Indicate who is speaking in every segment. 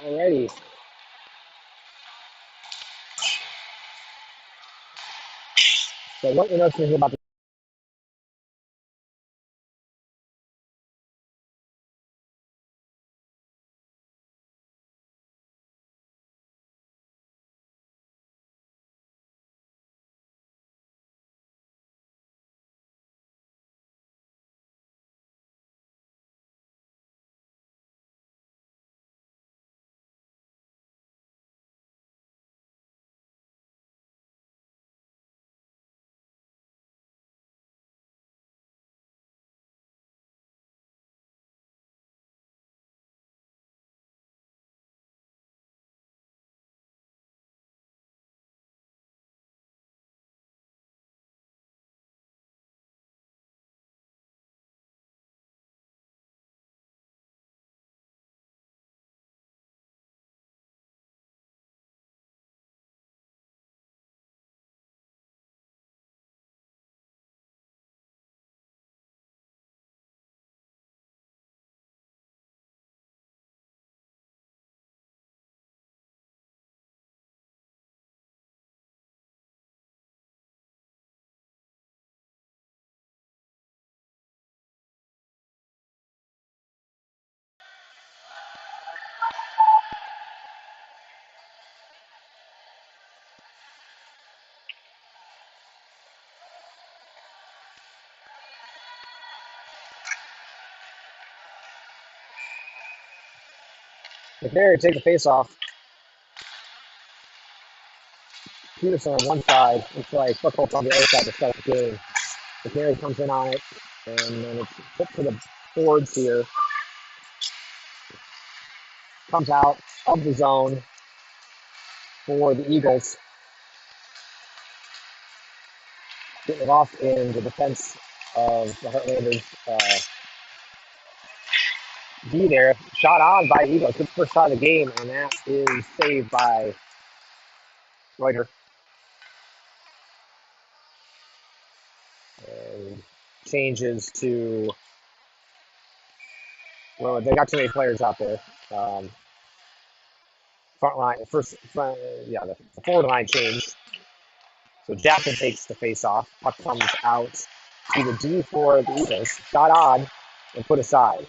Speaker 1: Alrighty. So what interesting thing about McNair take the face off. Peterson on one side. It's like Buckholz on the other side to start the game. McNair comes in on it, and then it's put to the boards here. Comes out of the zone for the Eagles. Getting it off in the defense of the Heartlanders. D there. Shot on by Eagles. Good first shot of the game, and that is saved by Reuter. And changes to, well, they got too many players out there. Front line, the forward line changed. So Jackson takes the face off. Puck comes out to the D for the Eagles. Shot on and put aside.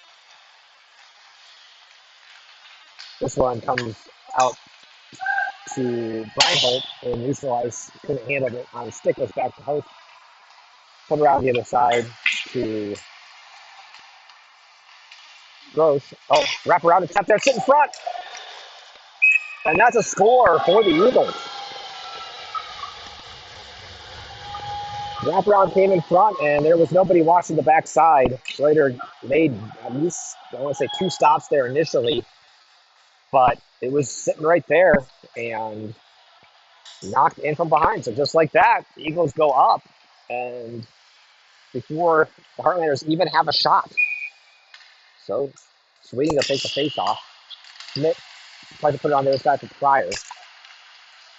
Speaker 1: This one comes out to Brian Holt and neutral ice. Couldn't handle it on his stick. Goes back to Holt. Put around the other side to Gross. Oh, wrap around and tap there, sit in front. And that's a score for the Eagles. Wraparound came in front, and there was nobody watching the backside. Slater made at least, I want to say, 2 stops there initially, but it was sitting right there and knocked in from behind. So just like that, the Eagles go up, and before the Heartlanders even have a shot. So Sweeting will take the face off. Schmidt tries to put it on the other side for Pryor.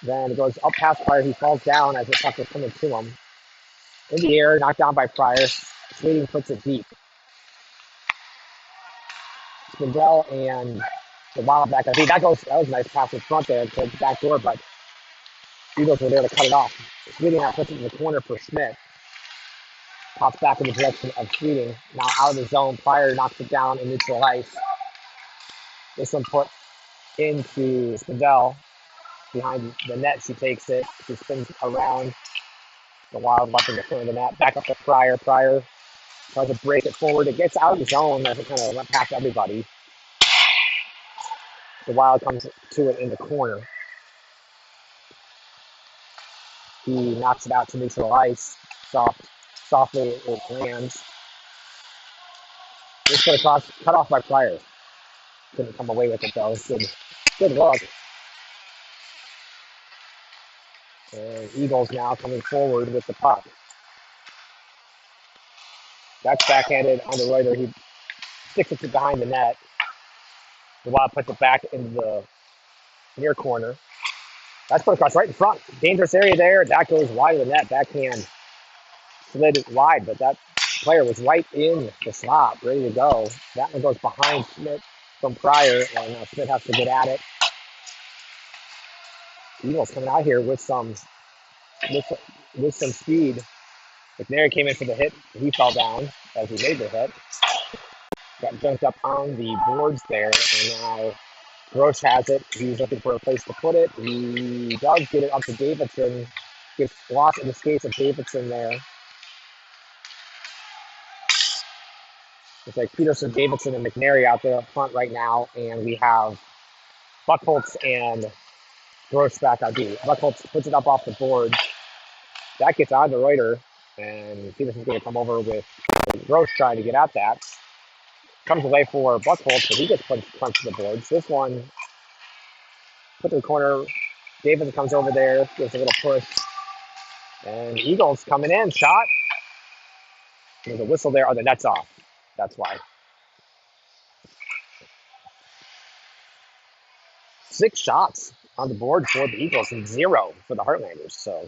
Speaker 1: Then it goes up past Pryor. He falls down as the puck is coming to him. In the air, knocked down by Pryor. Sweeting puts it deep. Spindell and the Wild back. I think that was a nice pass in front there to the back door, but Eagles were there to cut it off. Sweeting now puts it in the corner for Schmidt. Pops back in the direction of Sweeting. Now out of the zone. Pryor knocks it down in neutral ice. This one put into Spindell. Behind the net, she takes it. She spins around. The Wild left in the front of the net. Back up to Pryor. Pryor tries to break it forward. It gets out of the zone as it kind of went past everybody. The Wild comes to it in the corner. He knocks it out to neutral ice. Softly it lands. This one across, cut off by Pryor. Couldn't come away with it though. Good look. And Eagles now coming forward with the puck. That's backhanded on the Reuter. He sticks it to behind the net. The Wild puts it back into the near corner. That's put across right in front. Dangerous area there. That goes wide of the net. Backhand slid it wide, but that player was right in the slot, ready to go. That one goes behind Schmidt from Pryor, and now Schmidt has to get at it. Eagles coming out here with, with some speed. McNary came in for the hit. He fell down as he made the hit. Got jumped up on the boards there, and now Grosh has it. He's looking for a place to put it. He does get it up to Davidson. Gets lost in the skates of Davidson there. It's like Peterson, Davidson, and McNary out there up front right now, and we have Buckholz and Gross back on D. Buckholz puts it up off the board. That gets on the Reuter, and Peterson's going to come over with Gross trying to get at that. Comes away for Buckholz, but he gets punched to the boards. This one put to the corner. Davidson comes over there, gives a little push, and Eagles coming in. Shot. There's a whistle there. Oh, the net's off. That's why. 6 shots on the board for the Eagles and 0 for the Heartlanders. So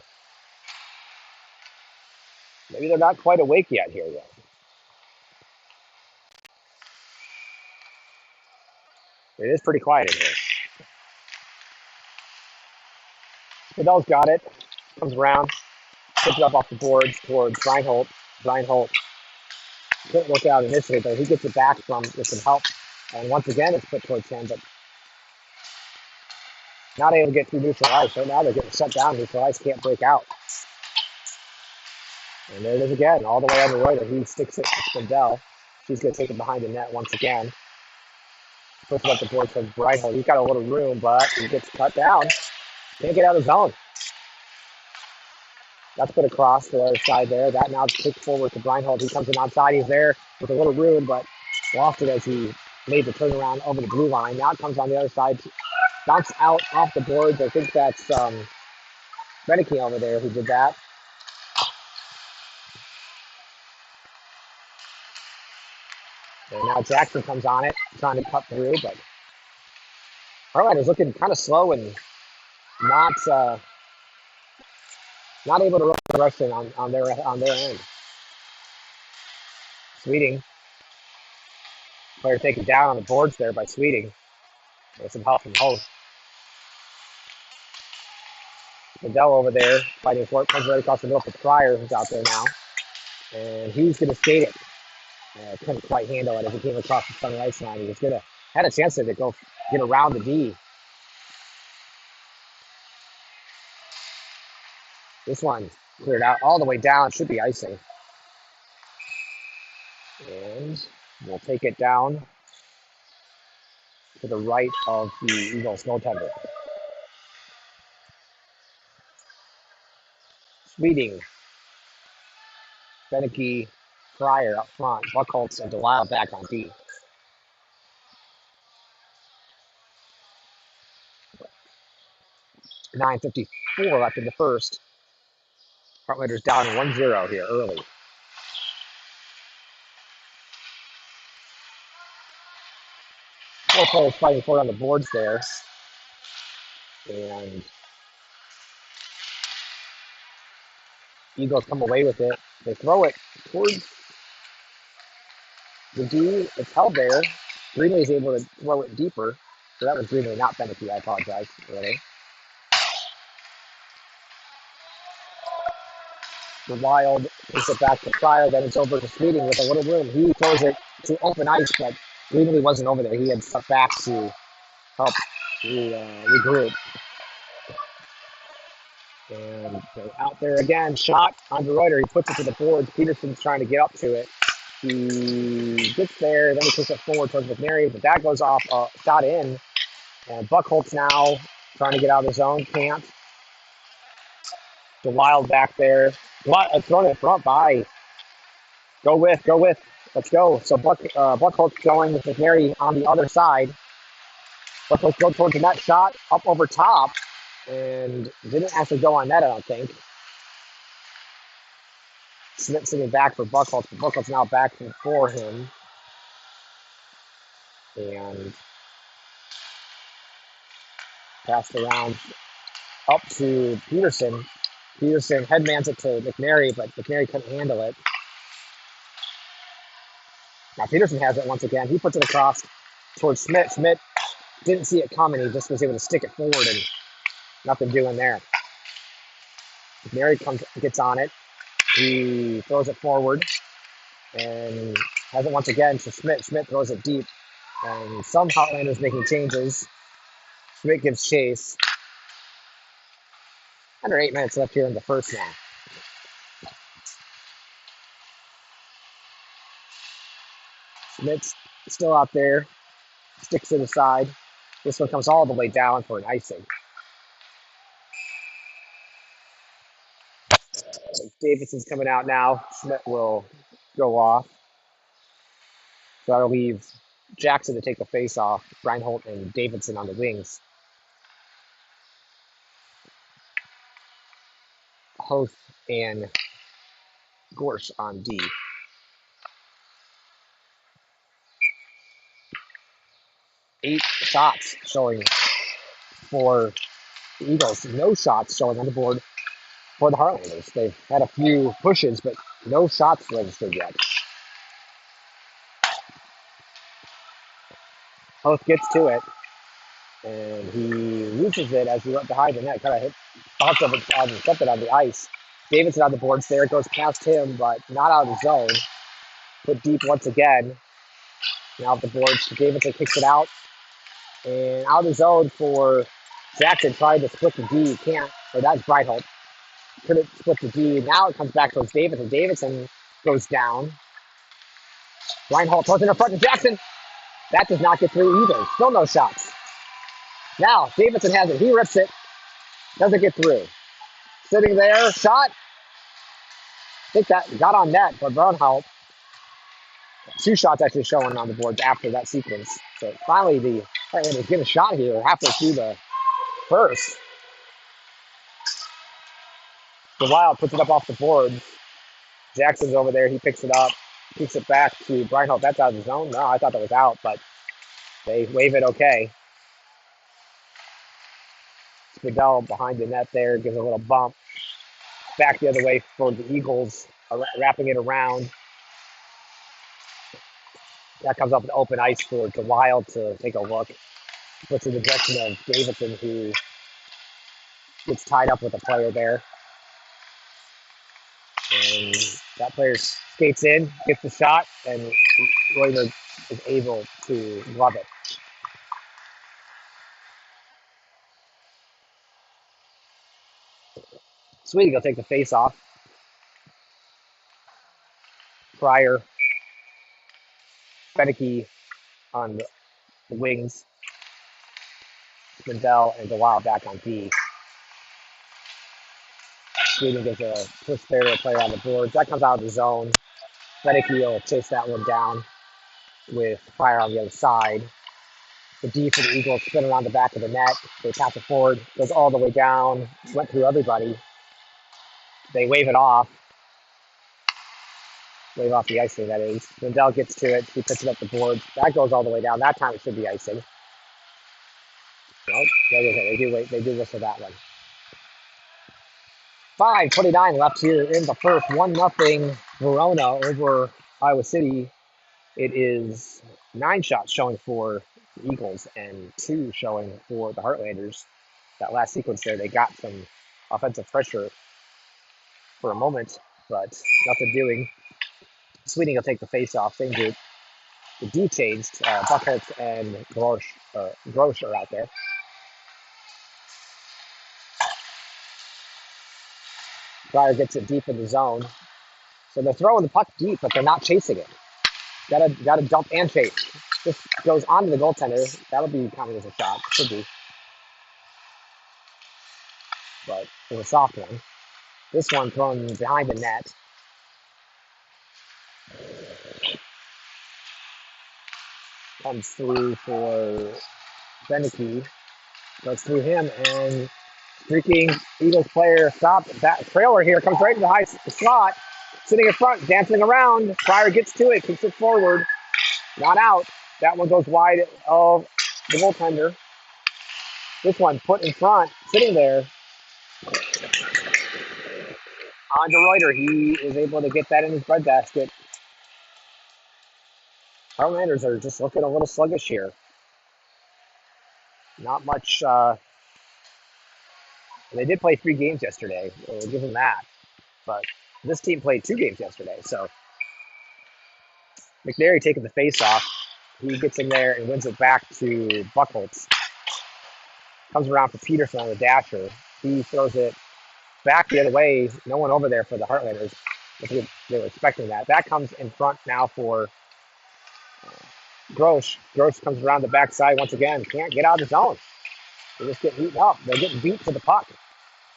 Speaker 1: maybe they're not quite awake yet here yet. It is pretty quiet in here. Fidel's got it. Comes around. Puts it up off the boards towards Reinhold. Reinhold couldn't work out initially, but he gets it back with some help. And once again, it's put towards him, but not able to get through neutral ice. Right now, they're getting shut down. Neutral ice can't break out. And there it is again, all the way on the Reuter. He sticks it to Fidel. She's going to take it behind the net once again. Puts it up the board for Reinhold. He's got a little room, but he gets cut down. Can't get out of the zone. That's put across the other side there. That now kicked forward to Reinhold. He comes in outside. He's there with a little room, but lost it as he made the turnaround over the blue line. Now it comes on the other side. Bounce out off the boards. I think that's Beneke over there who did that. And now Jackson comes on it, trying to cut through, but Heartlanders looking kind of slow and not able to rush in on their end. Sweeting. Player taken down on the boards there by Sweeting. With some help from Host. Fidel over there fighting for it. Comes right across the middle for Pryor, who's out there now. And he's going to skate it. Couldn't quite handle it as he came across the center ice line. He was had a chance to go get around the D. This one cleared out all the way down. Should be icing. And we'll take it down to the right of the Eagles goaltender. Sweeting, Beneke, Pryor up front, Buckholz and Delisle back on D. .954 left in the first. Heartlanders down 1-0 here early. Four players fighting for it on the boards there. And Eagles come away with it. They throw it towards the D. It's held there. Greenley is able to throw it deeper. So that was Greenley, not Beneke. I apologize. Really. The Wild takes it back to Pryor. Then it's over to Sweeting with a little room. He throws it to open ice, but Greenley wasn't over there. He had stuff back to help regroup. And out there again, shot on the Reuter. He puts it to the boards. Peterson's trying to get up to it. He gets there, then he puts it forward towards McNary, but that goes off, shot in. And Buckholz now trying to get out of the zone, can't. The Wild back there. Thrown in front by. Go with. Let's go. So Buckholz going with McNary on the other side. Buckholz goes towards the net, shot up over top. and didn't actually go on net, I don't think. Schmidt sitting back for Buckholz, but Buckholz now back for him. And passed around up to Peterson. Peterson headmans it to McNary, but McNary couldn't handle it. Now Peterson has it once again. He puts it across towards Schmidt. Schmidt didn't see it coming. He just was able to stick it forward and nothing doing there. McNary gets on it. He throws it forward and has it once again to Schmidt. Schmidt throws it deep. And some Heartlanders making changes. Schmidt gives chase. Under 8 minutes left here in the first now. Schmidt's still out there. Sticks to the side. This one comes all the way down for an icing. Davidson's coming out now. Schmidt will go off. So that'll leave Jackson to take the face off. Reinhold and Davidson on the wings. Hoth and Gorsh on D. 8 shots showing for the Eagles. No shots showing on the board for the Heartlanders. They've had a few pushes, but no shots registered yet. Hoth gets to it, and he loses it as he went behind the net. Kind of hit, bounced over and kept it on the ice. Davidson on the boards there. It goes past him, but not out of the zone. Put deep once again. Now at the boards, Davidson kicks it out. And out of the zone for Jackson, trying to split the D. Can't. Or that's Breitholt. Couldn't split the D. Now it comes back towards Davidson. Davidson goes down. Reinhold throws it in front of Jackson. That does not get through either. Still no shots. Now Davidson has it. He rips it. Doesn't get through. Sitting there. Shot. I think that got on net for Verona. 2 shots actually showing on the boards after that sequence. So finally the Heartlanders get a shot here halfway through the first. The Wild puts it up off the board. Jackson's over there. He picks it up. Kicks it back to Reinhold. That's out of the zone. No, I thought that was out, but they wave it okay. Spidell behind the net there. Gives a little bump. Back the other way for the Eagles. Wrapping it around. That comes up in open ice for the Wild to take a look. Puts in the direction of Davidson, who gets tied up with a player there. And that player skates in, gets the shot, and Reuter is able to glove it. Sweetie will take the face off. Pryor, Fennicky on the wings. Mendel and the Wild back on D. Sweden gets a push barrier player on the boards. That comes out of the zone. Fennicky will chase that one down with Pryor on the other side. The D for the Eagles spin around the back of the net. They pass it forward, goes all the way down, went through everybody. They wave it off. Wave off the icing, that is. Mendel gets to it. He puts it up the board. That goes all the way down. That time it should be icing. Nope. They do whistle that one. 5:29 left here in the first. 1-0 Verona over Iowa City. It is 9 shots showing for the Eagles and 2 showing for the Heartlanders. That last sequence there, they got some offensive pressure for a moment, but nothing doing. Sweeting will take the face off. Same group. The D changed. Buckholz and Grosh are out there. Pryor gets it deep in the zone. So they're throwing the puck deep, but they're not chasing it. Gotta dump and chase. This goes onto the goaltender. That'll be counted as a shot. Should be. But it's a soft one. This one thrown behind the net. Comes through for Fennicky. Goes through him, and Streaking Eagles player stops. That trailer here comes right to the high slot. Sitting in front, dancing around. Pryor gets to it, kicks it forward. Not out. That one goes wide of the goaltender. This one put in front, sitting there on De Reuter. He is able to get that in his breadbasket. Heartlanders are just looking a little sluggish here. Not much. They did play 3 games yesterday. We'll give them that. But this team played 2 games yesterday. So McNary taking the face off. He gets in there and wins it back to Buckholz. Comes around for Peterson on the dasher. He throws it back the other way. No one over there for the Heartlanders. They were expecting that. That comes in front now for Gross. Gross comes around the backside once again. Can't get out of the zone. They just get beaten up. They're getting beat to the puck.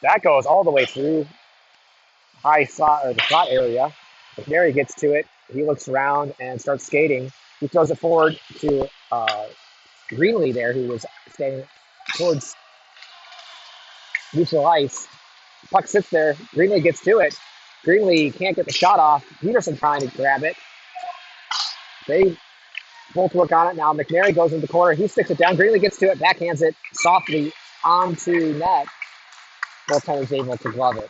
Speaker 1: That goes all the way through high slot or the slot area. McNary gets to it. He looks around and starts skating. He throws it forward to Greenlee there, who was standing towards neutral ice. Puck sits there. Greenlee gets to it. Greenlee can't get the shot off. Peterson trying to grab it. They both work on it now. McNary goes in the corner. He sticks it down. Greenlee gets to it. Backhands it softly onto net. Goaltender's able to glove it.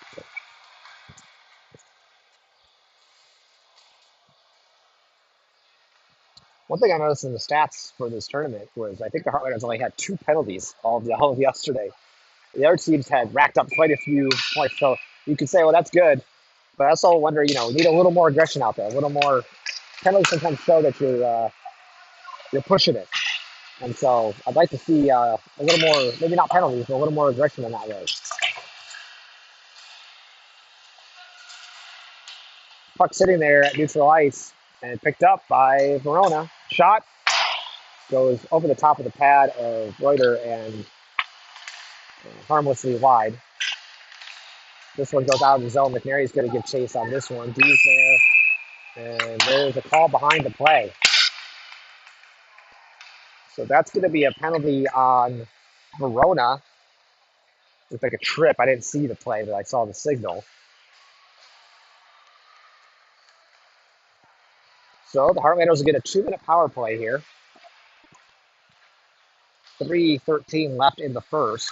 Speaker 1: One thing I noticed in the stats for this tournament was I think the Heartlanders only had 2 penalties all of yesterday. The other teams had racked up quite a few points. So you could say, well, that's good. But I also wonder, need a little more aggression out there. A little more penalties sometimes show that you're pushing it. And so I'd like to see a little more, maybe not penalties, but a little more aggression in that way. Puck sitting there at neutral ice and picked up by Verona. Shot goes over the top of the pad of Reuter and harmlessly wide. This one goes out of the zone. McNary's going to give chase on this one. D's there. And there's a call behind the play. So that's going to be a penalty on Verona. It's like a trip. I didn't see the play, but I saw the signal. So the Heartlanders will get a 2-minute power play here. 3:13 left in the first.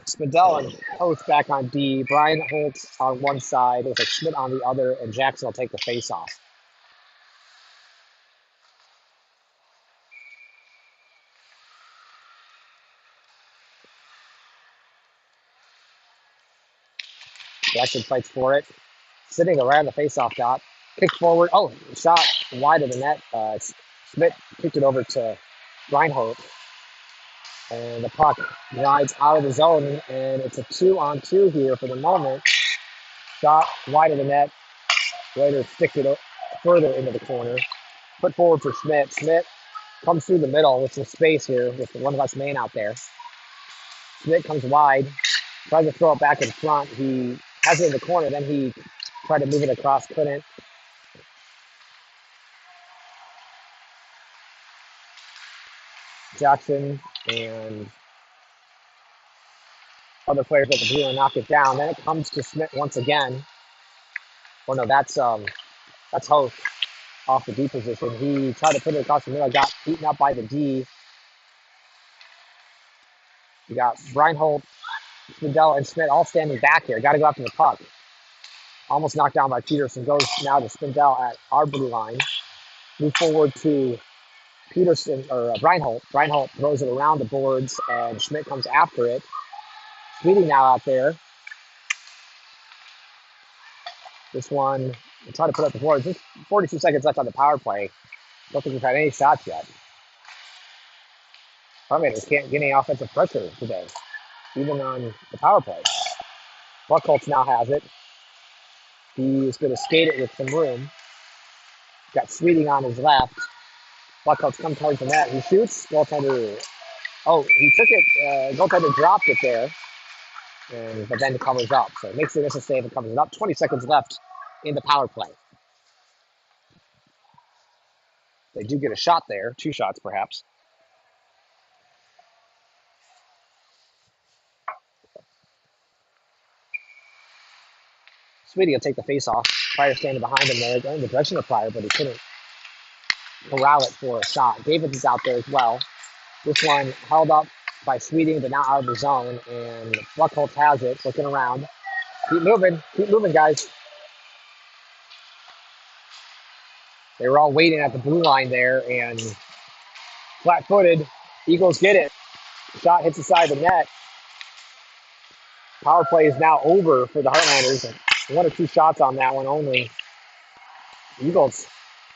Speaker 1: Spindell and Post back on D. Brian Holtz on one side with Schmidt on the other, and Jackson will take the face off. Jackson fights for it. Sitting around the face-off dot. Kick forward. Oh, shot wide of the net. Schmidt kicked it over to Reinhold. And the puck rides out of the zone, and it's a 2-on-2 here for the moment. Shot wide of the net. Raiders stick it further into the corner. Put forward for Schmidt. Schmidt comes through the middle with some space here with one less man out there. Schmidt comes wide. Tries to throw it back in front. He has it in the corner. Then he tried to move it across. Couldn't. Jackson and other players at the blue and knock it down. Then it comes to Schmidt once again. Oh no, that's Host off the D position. He tried to put it across the middle, got beaten up by the D. You got Reinhold, Spindell, and Schmidt all standing back here. Got to go after the puck. Almost knocked down by Peterson. Goes now to Spindell at our blue line. Move forward to Peterson or Reinhold. Reinhold throws it around the boards, and Schmidt comes after it. Speeding now out there. This one, we'll try to put up the boards. Just 42 seconds left on the power play. Don't think we've had any shots yet. Heartlanders can't get any offensive pressure today, even on the power play. Buckholz now has it. He's going to skate it with some room. Got Sweeting on his left. Buckholz comes towards the net. He shoots. Goaltender. Oh, he took it. Goaltender dropped it there. But then covers up. So it makes the initial save and covers it up. 20 seconds left in the power play. They do get a shot there. 2 shots, perhaps. Sweetie will take the face off. Pryor standing behind him there, going in the direction of Pryor, but he couldn't corral it for a shot. Davis is out there as well. This one held up by Sweeting, but now out of the zone, and Buckholz has it, looking around. Keep moving, guys. They were all waiting at the blue line there, and flat-footed, Eagles get it. Shot hits the side of the net. Power play is now over for the Heartlanders. One or two shots on that one only. Eagles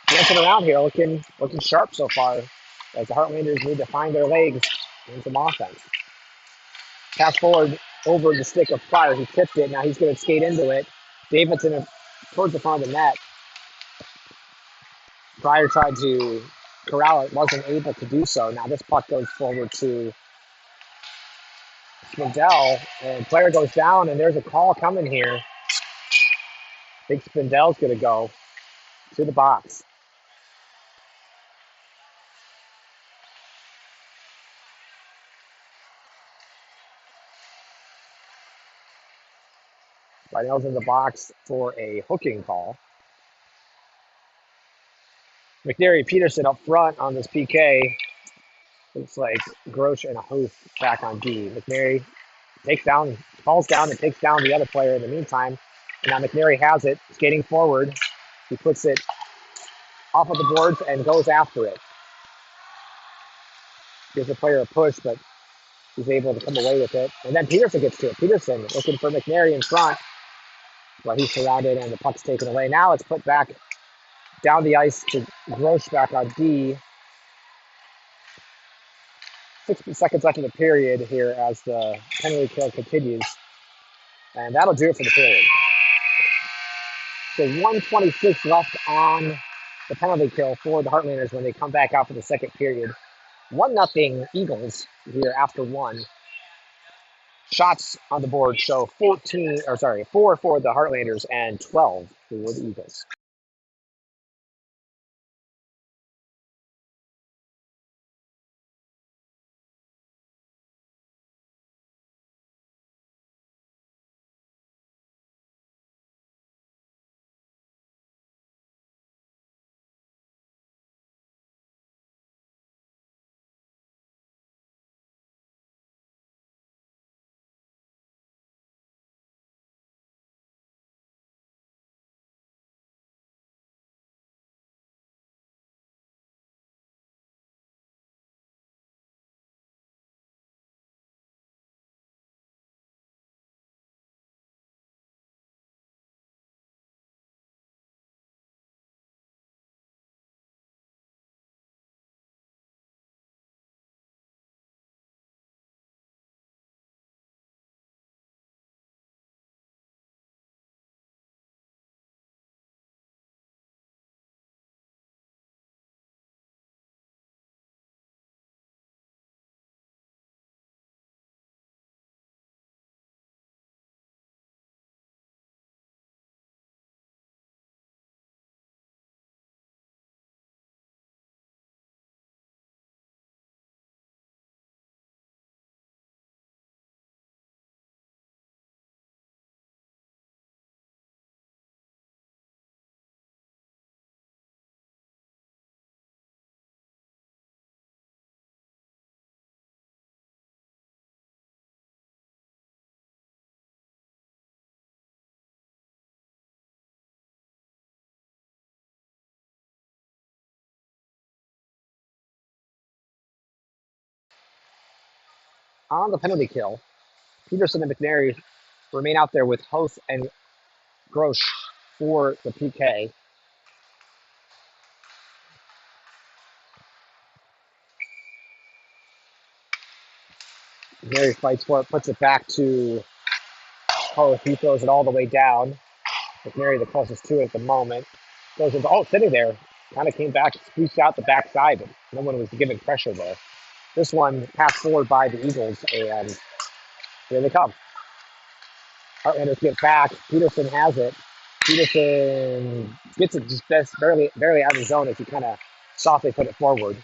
Speaker 1: dancing around here, looking sharp so far, as the Heartlanders need to find their legs in some offense. Pass forward over the stick of Pryor. He tipped it. Now he's going to skate into it. Davidson towards the front of the net. Pryor tried to corral it, wasn't able to do so. Now this puck goes forward to Spindell, and player goes down, and there's a call coming here. I think Spindell's going to go to the box. Rydell's in the box for a hooking call. McNary Peterson up front on this PK. Looks like Grosh and a host back on D. McNary falls down and takes down the other player in the meantime. And now McNary has it, skating forward. He puts it off of the boards and goes after it. Gives the player a push, but he's able to come away with it. And then Peterson gets to it. Peterson looking for McNary in front. But he's surrounded and the puck's taken away. Now it's put back down the ice to Grosh back on D. 60 seconds left in the period here as the penalty kill continues. And that'll do it for the period. So 1:26 left on the penalty kill for the Heartlanders when they come back out for the second period. 1-0 Eagles here after one. Shots on the board show 4 for the Heartlanders and 12 for the Eagles. On the penalty kill, Peterson and McNary remain out there with Hoth and Grosh for the PK. McNary fights for it, puts it back to Hoth. He throws it all the way down. McNary the closest to it at the moment. Goes into, sitting there. Kind of came back, squeezed out the backside, but no one was giving pressure there. This one passed forward by the Eagles, and here they come. Heartlanders get back. Peterson has it. Peterson gets it just barely out of the zone as he kind of softly put it forward.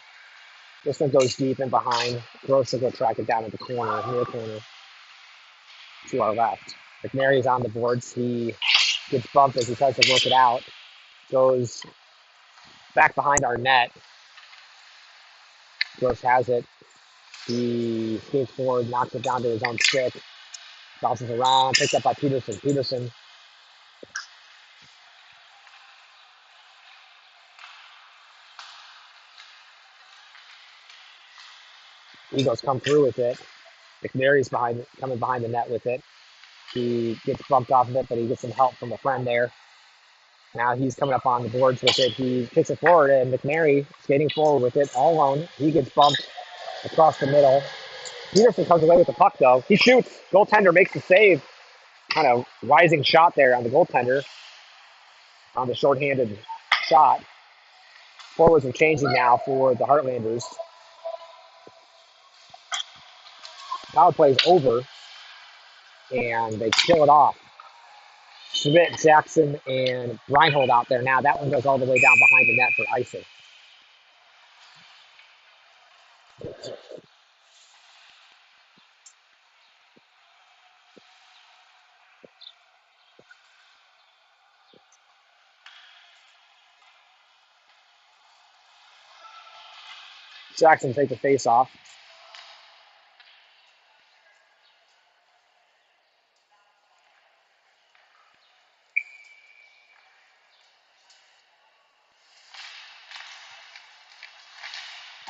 Speaker 1: This one goes deep and behind. Gross will go track it down at the corner, near corner to our left. McNary is on the boards. He Gets bumped as he tries to work it out. Goes back behind our net. Gross has it. He skates forward, knocks it down to his own stick. Bounces around, picked up by Peterson. Peterson Eagles come through with it. McNary's coming behind the net with it. He gets bumped off of it, but he gets some help from a friend there. Now he's coming up on the boards with it. He kicks it forward, and McNary skating forward with it all alone. He gets bumped across the middle. Peterson comes away with the puck, though. He shoots. Goaltender makes the save. Kind of rising shot there on the goaltender on the shorthanded shot. Forwards are changing now for the Heartlanders. Power play is over, and they kill it off. Schmidt, Jackson, and Reinhold out there now. That one goes all the way down behind the net for icing. Jackson takes the face off.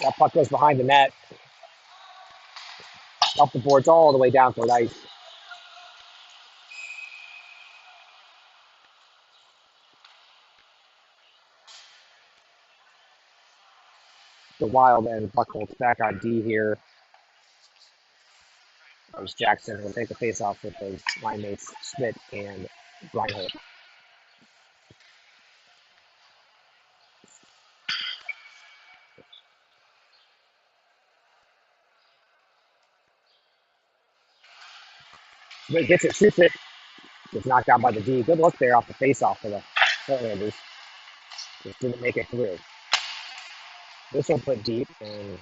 Speaker 1: That puck goes behind the net. Up the boards all the way down for ice. The Wild and Buckholz back on D here. As Jackson will take the face off with his line mates Schmidt and Reinhold. Schmidt gets it, shoots it, gets knocked out by the D. Good look there off the face off for the Heartlanders. Just didn't make it through. This one put deep and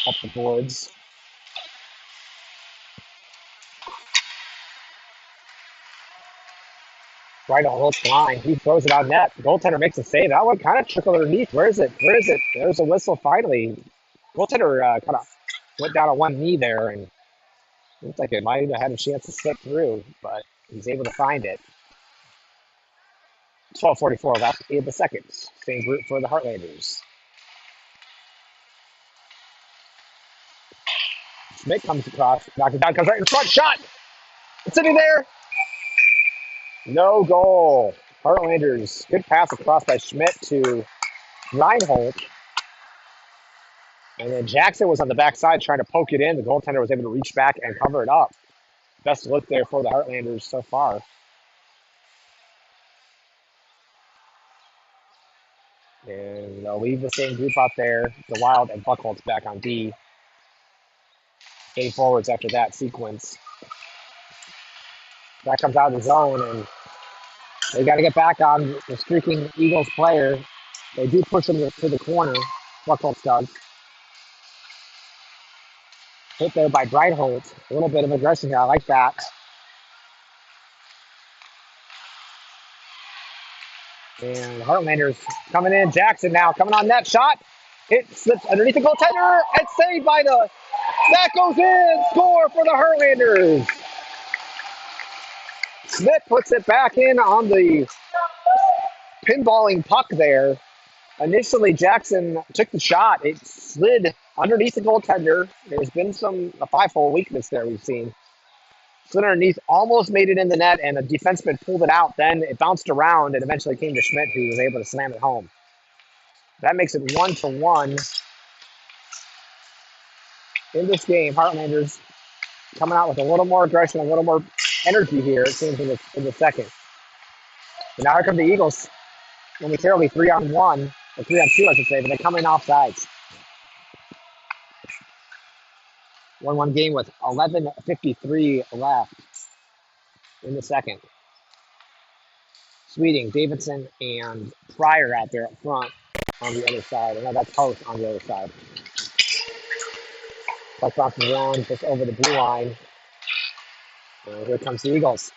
Speaker 1: up the boards. Right on Holt's line. He throws it on net. The goaltender makes a save. That one kind of trickled underneath. Where is it? Where is it? There's a whistle finally. Goaltender kind of went down on one knee there and looked like it might have had a chance to slip through, but he's able to find it. 12:44 left in the second. Same group for the Heartlanders. Schmidt comes across, knocks it down, comes right in front, shot! It's sitting there. No goal. Heartlanders. Good pass across by Schmidt to Reinhold. And then Jackson was on the backside trying to poke it in. The goaltender was able to reach back and cover it up. Best look there for the Heartlanders so far. And they'll leave the same group out there. The Wild and Buckholz back on D. 8 forwards after that sequence. That comes out of the zone, and they got to get back on the streaking Eagles player. They do push him to the corner. Buckholz does. Hit there by Breitholt. A little bit of aggression here. I like that. And Heartlanders coming in. Jackson now coming on that shot. It slips underneath the goaltender. It's saved by the... That goes in. Score for the Heartlanders. Smith puts it back in on the pinballing puck there. Initially, Jackson took the shot. It slid underneath the goaltender. There's been a 5-hole weakness there we've seen. Slid underneath, almost made it in the net, and a defenseman pulled it out. Then it bounced around and eventually came to Schmidt, who was able to slam it home. That makes it 1-1 in this game. Heartlanders coming out with a little more aggression, a little more energy here, it seems, in the second. And now here come the Eagles. Momentarily 3-on-1, or 3-on-2, I should say, but they come in off sides. 1-1 game with 11:53 left in the second. Sweeting, Davidson, and Pryor out there up front on the other side. And now that's Post on the other side. Puck bounces around just over the blue line. And here comes the Eagles.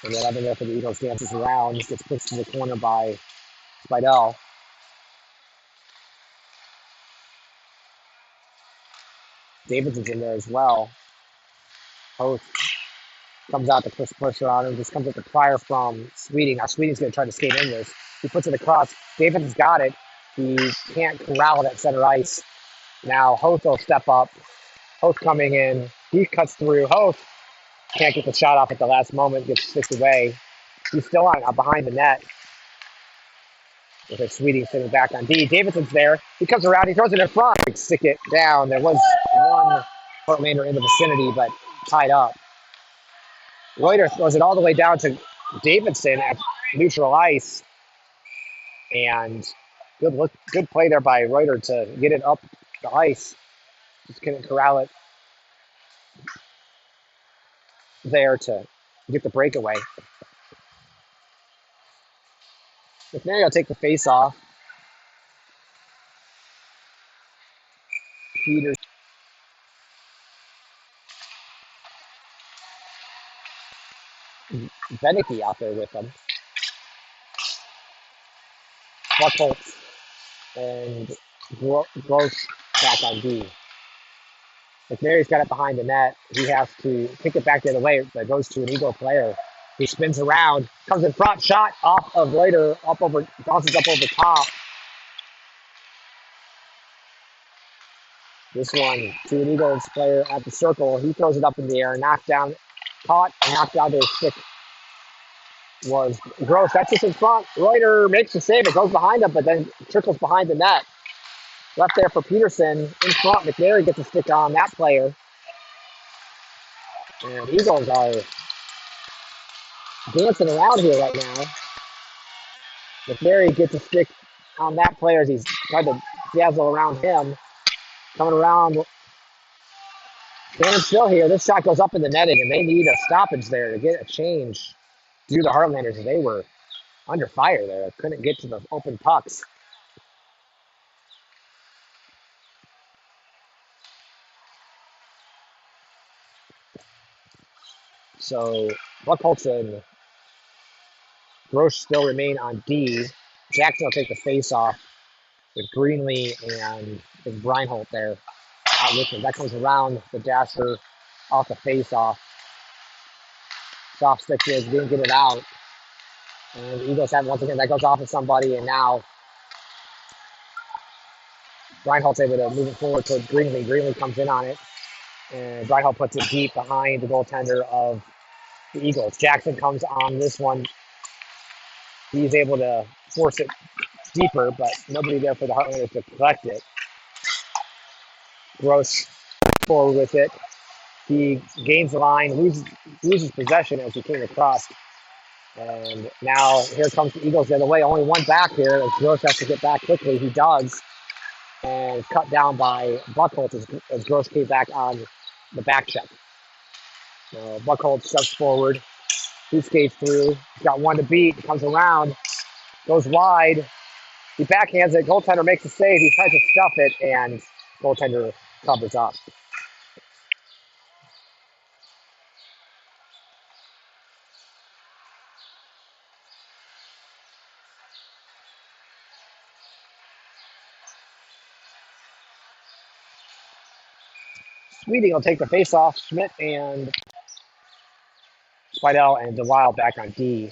Speaker 1: And then other there for the Eagles dances around, gets pushed to the corner by Spidell. Davidson's in there as well. Host comes out to push around him. Just comes up the prior from Sweeting. Now Sweeting's going to try to skate in this. He puts it across. Davidson's got it. He can't corral it at center ice. Now Host will step up. Host coming in. He cuts through. Host can't get the shot off at the last moment. Gets sticked away. He's still on behind the net. With a Sweeting sitting back on D. Davidson's there. He comes around. He throws it in front. Stick it down. There was one Heartlander in the vicinity, but tied up. Reuter throws it all the way down to Davidson at neutral ice. And good play there by Reuter to get it up the ice. Just couldn't corral it there to get the breakaway. McNary will take the face off. Peters. Beneke out there with him. Buckholz and Gross back on D. McNary's got it behind the net. He has to kick it back the other way, but goes to an Eagle player. He spins around, comes in front, shot off of Reuter, bounces up over top. This one to an Eagles player at the circle. He throws it up in the air, caught and knocked out his stick was Gross. That's just in front. Reuter makes the save. It goes behind him, but then trickles behind the net. Left there for Peterson. In front, McNary gets a stick on that player. And Eagles are dancing around here right now. McNary gets a stick on that player as he's trying to dazzle around him. Coming around. Standing still here. This shot goes up in the netting, and they need a stoppage there to get a change. Due to the Heartlanders, they were under fire there. Couldn't get to the open pucks. So Buckholz and Gross still remain on D. Jackson will take the face off with Greenlee and Breinholt there out with him. That comes around the dasher off the face off. Soft stick is didn't get it out. And the Eagles have once again that goes off of somebody, and now Breinholt's able to move it forward toward Greenlee. Greenlee comes in on it, and Breinholt puts it deep behind the goaltender of the Eagles. Jackson comes on this one. He's able to force it deeper, but nobody there for the Heartlanders to collect it. Gross forward with it. He gains the line, loses possession as he came across. And now here comes the Eagles the other way. Only one back here as Gross has to get back quickly. He does. And cut down by Buckholz as Gross came back on the back check. Buckholz steps forward. He skates through. He's got one to beat. Comes around. Goes wide. He backhands it. Goaltender makes a save. He tries to stuff it, and goaltender covers up. Sweeting will take the face off. Schmidt and Spidell and DeWild back on D.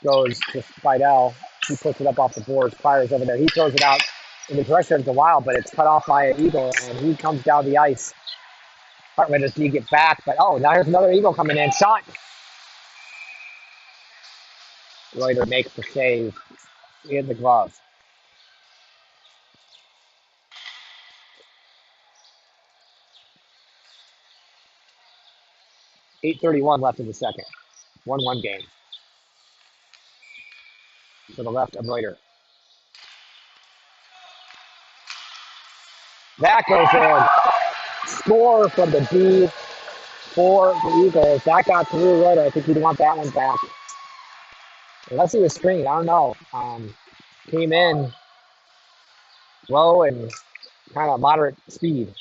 Speaker 1: Goes to Spidell. He puts it up off the boards. Fires over there. He throws it out in the direction of DeWild, but it's cut off by an Eagle, and he comes down the ice. Heartlanders do get back, but now here's another Eagle coming in. Shot. Reuter makes the save in the glove. .8:31 left in the second. 1-1 game. To the left of Reuter. That goes in. Score from the D for the Eagles. That got through Reuter. I think he'd want that one back. Unless he was screened. I don't know. Came in low and kind of moderate speed.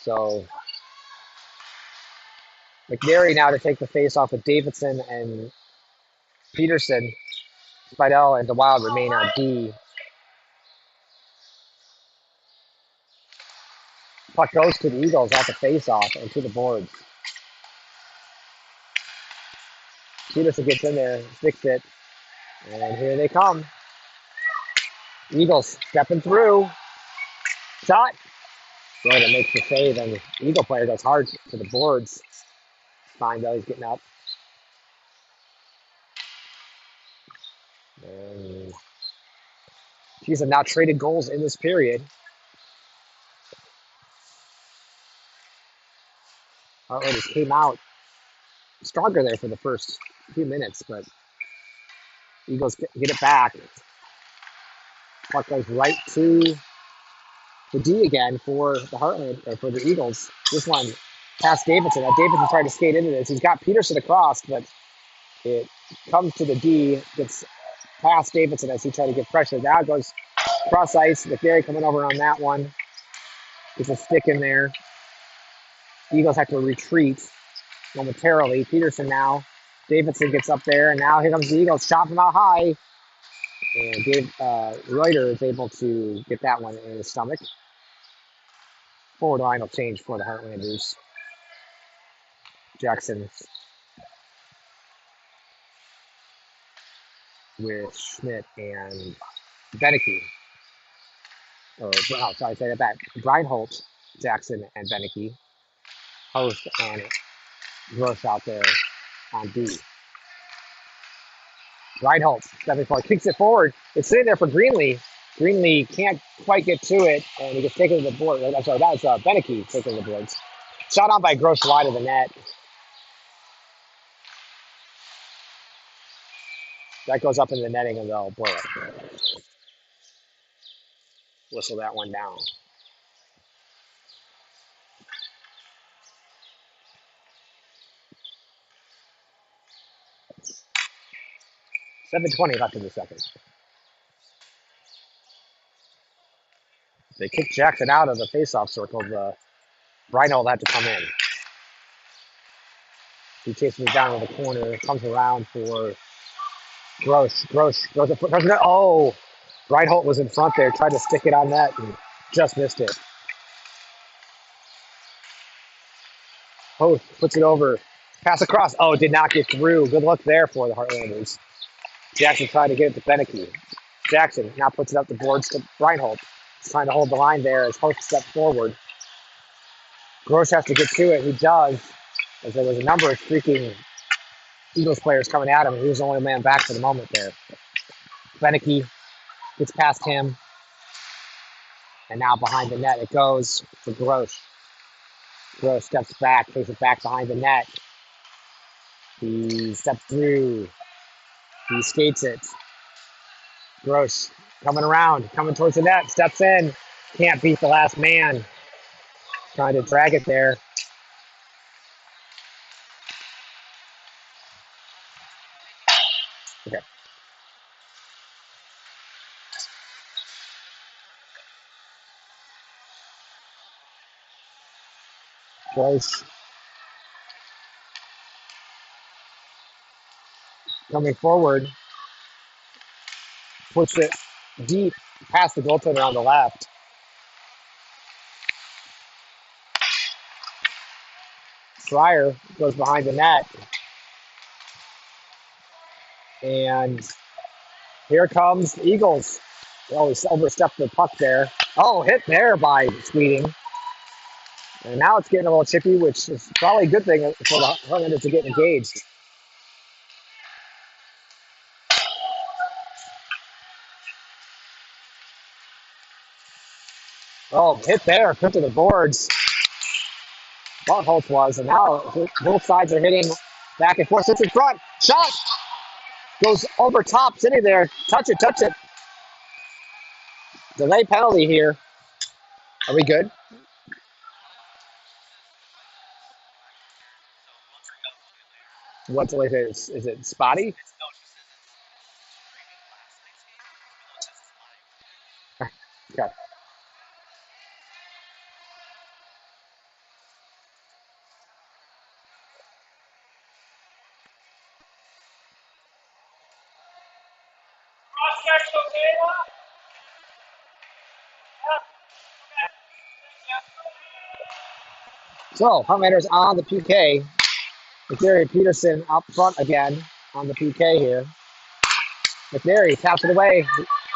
Speaker 1: So McNary now to take the face off with Davidson and Peterson. Spidell and the Wild remain on D. Puck goes to the Eagles off the face-off and to the boards. Peterson gets in there, sticks it, and here they come. Eagles stepping through. Shot. Reuter makes the save, and the Eagle player goes hard to the boards. Fine, though, he's getting up. And Chiefs have now traded goals in this period. Heartlanders came out stronger there for the first few minutes, but Eagles get it back. Puck goes right to the D again for the Heartland, or for the Eagles. This one past Davidson. Now Davidson tried to skate into this. He's got Peterson across, but it comes to the D, gets past Davidson as he tried to get pressure. Now it goes cross ice. McNary coming over on that one. Gets a stick in there. Eagles have to retreat momentarily. Peterson now. Davidson gets up there, and now here comes the Eagles. Shot from out high. And Reuter is able to get that one in his stomach. Forward line will change for the Heartlanders. Jackson with Schmidt and Beneke. Sorry, say that back. Breinholt, Jackson, and Beneke. Host and Gross out there on D. Breinholt, stepping forward, kicks it forward. It's sitting there for Greenlee. Greenlee can't quite get to it, and he gets taken to the board. I'm sorry, that was Beneke taking the boards. Shot on by Gross wide of the net. That goes up in the netting, and they'll blow it. Whistle that one down. 7:20 left in the second. They kick Jackson out of the faceoff circle. The Breinholt had to come in. He chases it down to the corner, comes around for Gross. Gross goes up. Oh, Breinholt was in front there, tried to stick it on net and just missed it. Hoth puts it over. Pass across. Oh, did not get through. Good luck there for the Heartlanders. Jackson tried to get it to Beneke. Jackson now puts it up the boards to Breinholt. He's trying to hold the line there as Hoth steps forward. Gross has to get to it. He does, as there was a number of freaking Eagles players coming at him. He was the only man back for the moment there. Beneke gets past him. And now behind the net it goes to Gross. Gross steps back, takes it back behind the net. He steps through. He skates it. Gross coming around, coming towards the net, steps in. Can't beat the last man. Trying to drag it there. Okay. Gross coming forward. Puts it deep past the goaltender on the left. Fryer goes behind the net. And here comes the Eagles. They always overstepped the puck there. Oh, hit there by Sweeting. And now it's getting a little chippy, which is probably a good thing for the Heartlanders to get engaged. Oh, hit there, put to the boards. Holt was, and now both sides are hitting back and forth. Sits in front. Shot! Goes over top, sitting there. Touch it, touch it. Delay penalty here. Are we good? What's like is it spotty? Okay. So, Heartlanders on the PK. McNary Peterson up front again on the PK here. McNary taps it away.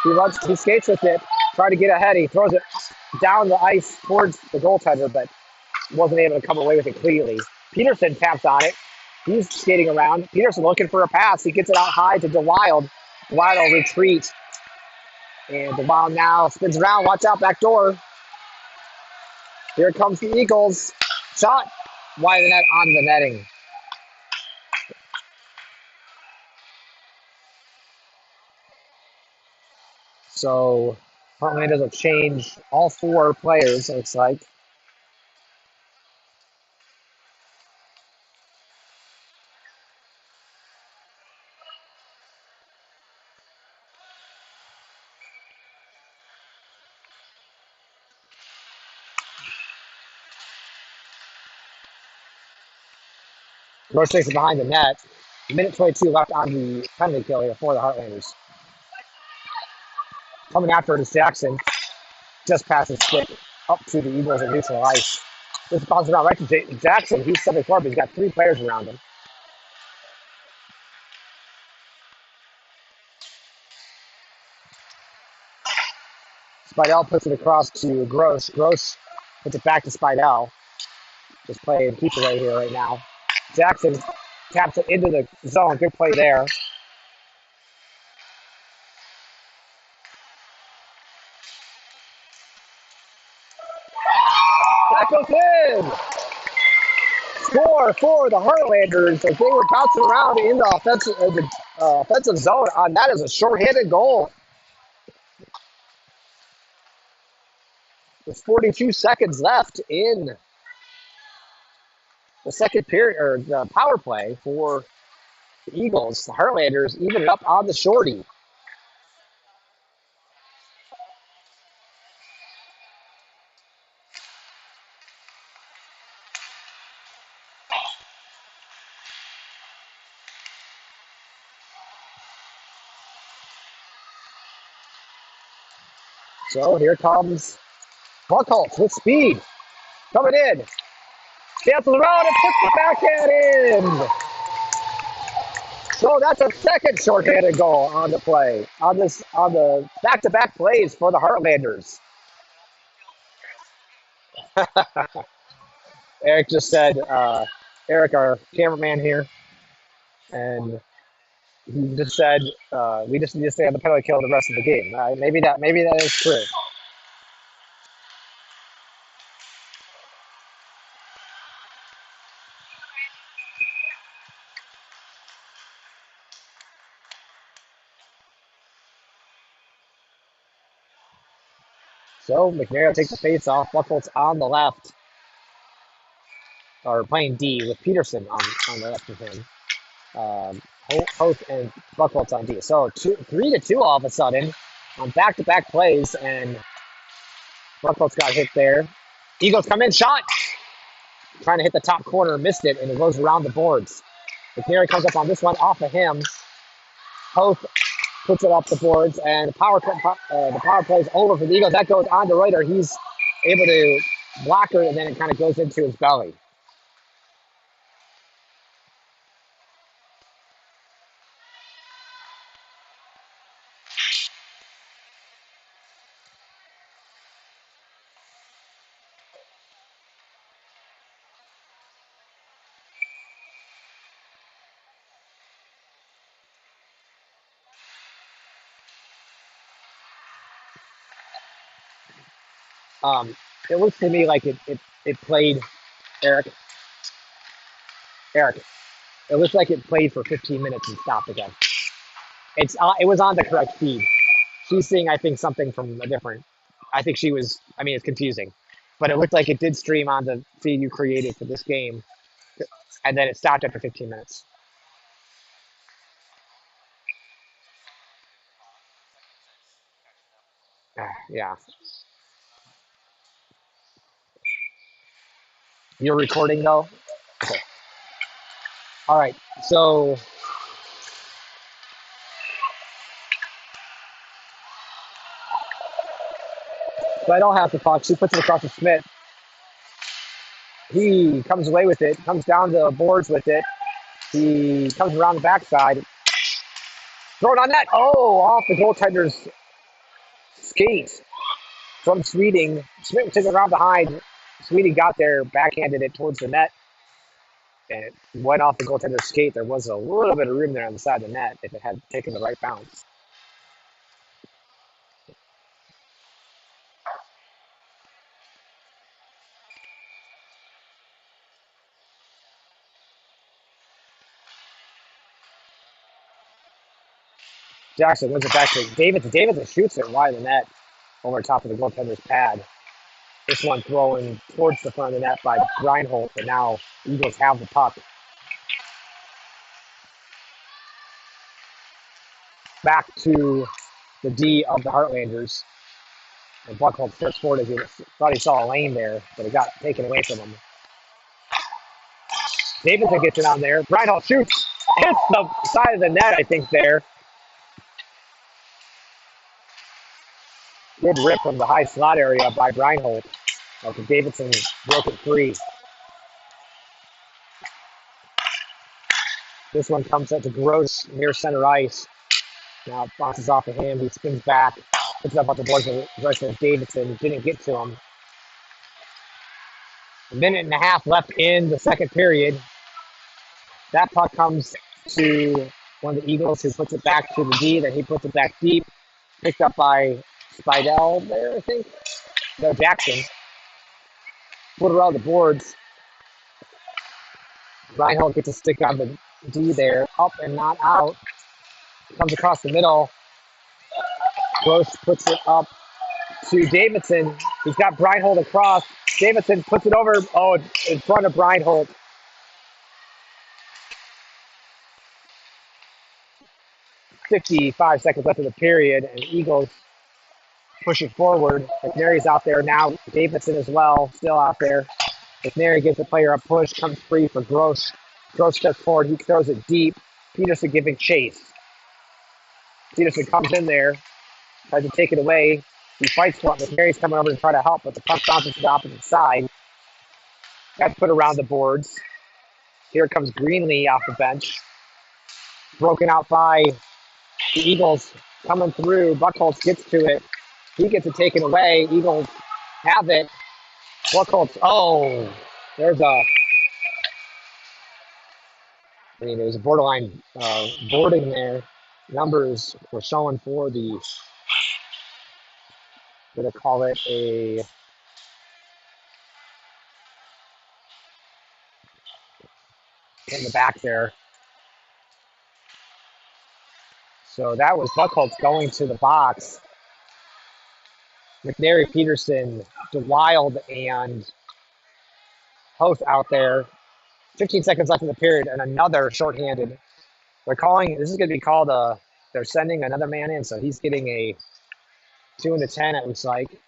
Speaker 1: He skates with it, trying to get ahead. He throws it down the ice towards the goaltender, but wasn't able to come away with it cleanly. Peterson taps on it. He's skating around. Peterson looking for a pass. He gets it out high to DeWild. DeWild will retreat. And DeWild now spins around. Watch out, back door. Here comes the Eagles. Shot wide of the net on the netting. So Heartlanders will change all four players, it looks like. Roche takes it behind the net. Minute 22 left on the penalty kill here for the Heartlanders. Coming after it is Jackson. Just passes stick up to the Eagles and neutral ice. This bounces around right to Jackson. He's 74, but he's got three players around him. Spidell puts it across to Gross. Gross puts it back to Spidell. Just playing keep away here right now. Jackson taps it into the zone. Good play there. That goes in. Score for the Heartlanders as they were bouncing around in the offensive zone. That is a short-handed goal. With 42 seconds left in the second period, or the power play for the Eagles. The Heartlanders even it up on the shorty. So here comes Buckholz with speed. Coming in. Cancels around and puts the backhand in. So that's a second shorthanded goal on the play. On the back-to-back plays for the Heartlanders. Eric just said, Eric, our cameraman here, and he just said we just need to stay on the penalty kill the rest of the game. Maybe that is true. So McNair takes the face off. Buckholz on the left, or playing D with Peterson on the left of him. Hoth and Buckholz on D. So 3-2 all of a sudden on back-to-back plays, and Buckholz got hit there. Eagles come in, shot! Trying to hit the top corner, missed it, and it goes around the boards. McNary comes up on this one off of him. Hoth puts it up the boards, and the power play is over for the Eagles. That goes on to Reuter. He's able to block her, and then it kind of goes into his belly. It looks to me like it played Eric. Eric, it looks like it played for 15 minutes and stopped again. It was on the correct feed. She's seeing, I think, something from a different. I think she was. I mean, it's confusing, but it looked like it did stream on the feed you created for this game, and then it stopped after 15 minutes. Yeah. You're recording though? Okay. All right. So Slidell has the puck. She puts it across to Schmidt. He comes away with it, comes down the boards with it. He comes around the backside. Throw it on net. Oh, off the goaltender's skate from Sweeting. Schmidt was taking around behind. Sweeting got there, backhanded it towards the net, and it went off the goaltender's skate. There was a little bit of room there on the side of the net if it had taken the right bounce. Jackson wins it back to Davidson. Davidson shoots it wide of the net over top of the goaltender's pad. This one thrown towards the front of the net by Reinhold, but now Eagles have the puck. Back to the D of the Heartlanders. And Buckhold steps forward as he thought he saw a lane there, but it got taken away from him. Davidson gets it on there. Reinhold shoots. Hits the side of the net, I think, there. Good rip from the high slot area by Reinhold. After Davidson broke it free. This one comes up to Gross near center ice. Now it bounces off of him. He spins back. Puts it up on the boards of Davidson. Didn't get to him. A minute and a half left in the second period. That puck comes to one of the Eagles who puts it back to the D. Then he puts it back deep. Picked up by Spidell there, I think. No, Jackson. Put it around the boards. Reinhold gets a stick on the D there. Up and not out. Comes across the middle. Gross puts it up to Davidson. He's got Reinhold across. Davidson puts it over. Oh, in front of Reinhold. 55 seconds left in the period, and Eagles pushing forward. McNary's out there now. Davidson as well, still out there. McNary gives the player a push, comes free for Gross. Gross steps forward. He throws it deep. Peterson giving chase. Peterson comes in there, tries to take it away. He fights for it. McNary's coming over to try to help, but the puck bounces to the opposite side. That's put around the boards. Here comes Greenlee off the bench. Broken out by the Eagles coming through. Buckholz gets to it. He gets it taken away. Eagles have it. Buckholz, there's a, there's a borderline boarding there. Numbers were showing for the, what do they call it, in the back there. So that was Buckholz going to the box. McNary, Peterson, DeWild, and Hoth out there. 15 seconds left in the period, and another shorthanded. They're calling, this is going to be called they're sending another man in, so he's getting a 2 and a 10, it looks like.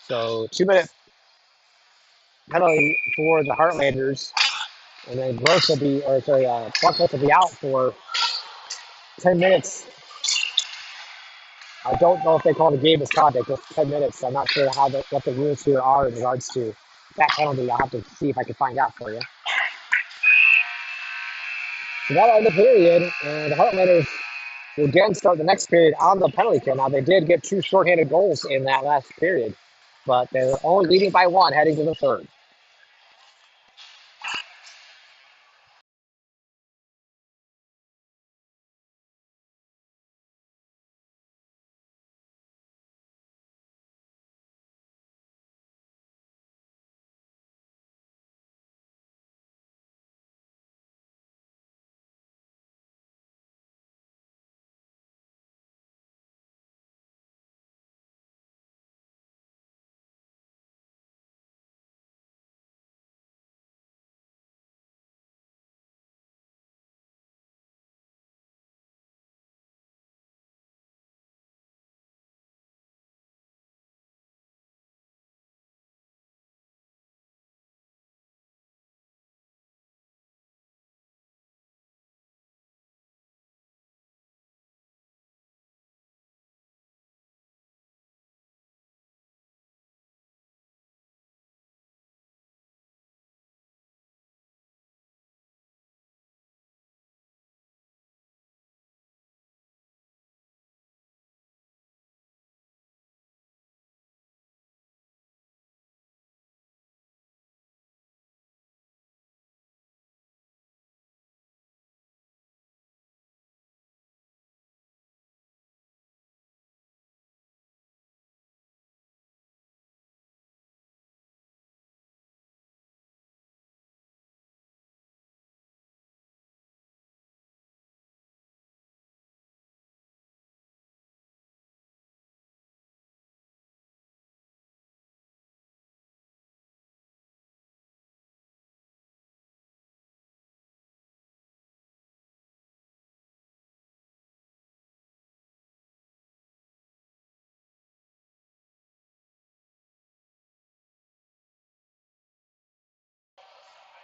Speaker 1: So 2-minute penalty for the Heartlanders, and then Buckholz will be out for 10 minutes. I don't know if they call the game misconduct, just 10 minutes. I'm not sure what the rules here are in regards to that penalty. I'll have to see if I can find out for you. So that'll end the period, and the Heartlanders will again start the next period on the penalty kill. Now, they did get 2 shorthanded goals in that last period, but they're only leading by 1 heading to the third.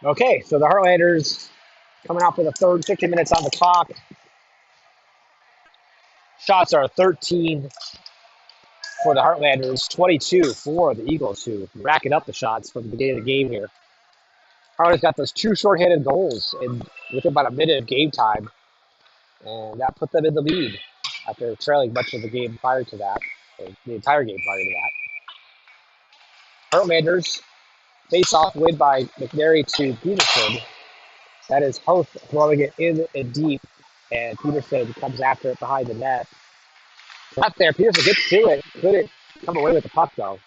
Speaker 1: Okay, so the Heartlanders coming out for the third, 60 minutes on the clock. Shots are 13 for the Heartlanders, 22 for the Eagles, who racking up the shots from the beginning of the game here. Heartlanders got those two shorthanded goals within about a minute of game time, and that put them in the lead after trailing much of the game prior to that, or the entire game prior to that. Heartlanders face off win by McNary to Peterson. That is Hoth throwing it in and deep, and Peterson comes after it behind the net. Not there. Peterson gets to it. Couldn't come away with the puck, though.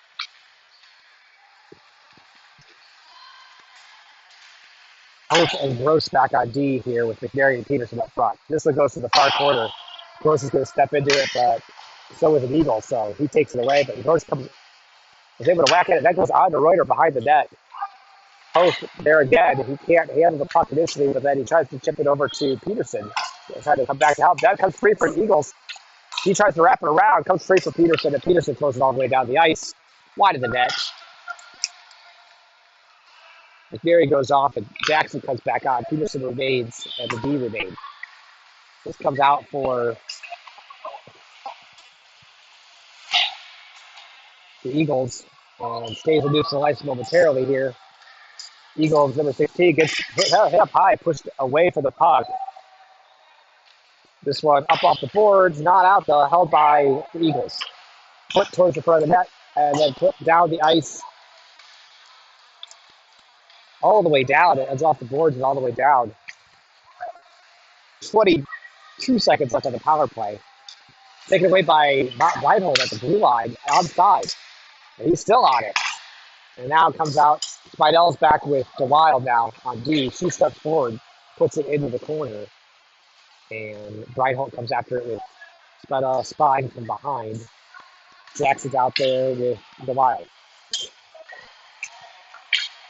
Speaker 1: Hoth and Gross back on D here with McNary and Peterson up front. This one goes to the far corner. Gross is going to step into it, but so is an Eagle, so he takes it away. But Gross is able to whack at it. That goes on to Reuter behind the net. Hoth there again. He can't handle the puck initially, but then he tries to chip it over to Peterson. He's trying to come back to help. That comes free for the Eagles. He tries to wrap it around, comes free for Peterson, and Peterson throws it all the way down the ice, wide of the net. McNary goes off, and Jackson comes back on. Peterson remains, and the D remains. This comes out for the Eagles, and stays in neutral ice momentarily here. Eagles, number 16, gets hit up high, pushed away for the puck. This one up off the boards, not out though, held by the Eagles. Put towards the front of the net, and then put down the ice all the way down. It's off the boards and all the way down. 22 seconds left on the power play. Taken away by Reinhold at the blue line, onside. And he's still on it. And now it comes out. Spidell's back with DeWild now on D. She steps forward, puts it into the corner. And Reinhold comes after it with Spidell spine from behind. Jackson's out there with DeWild.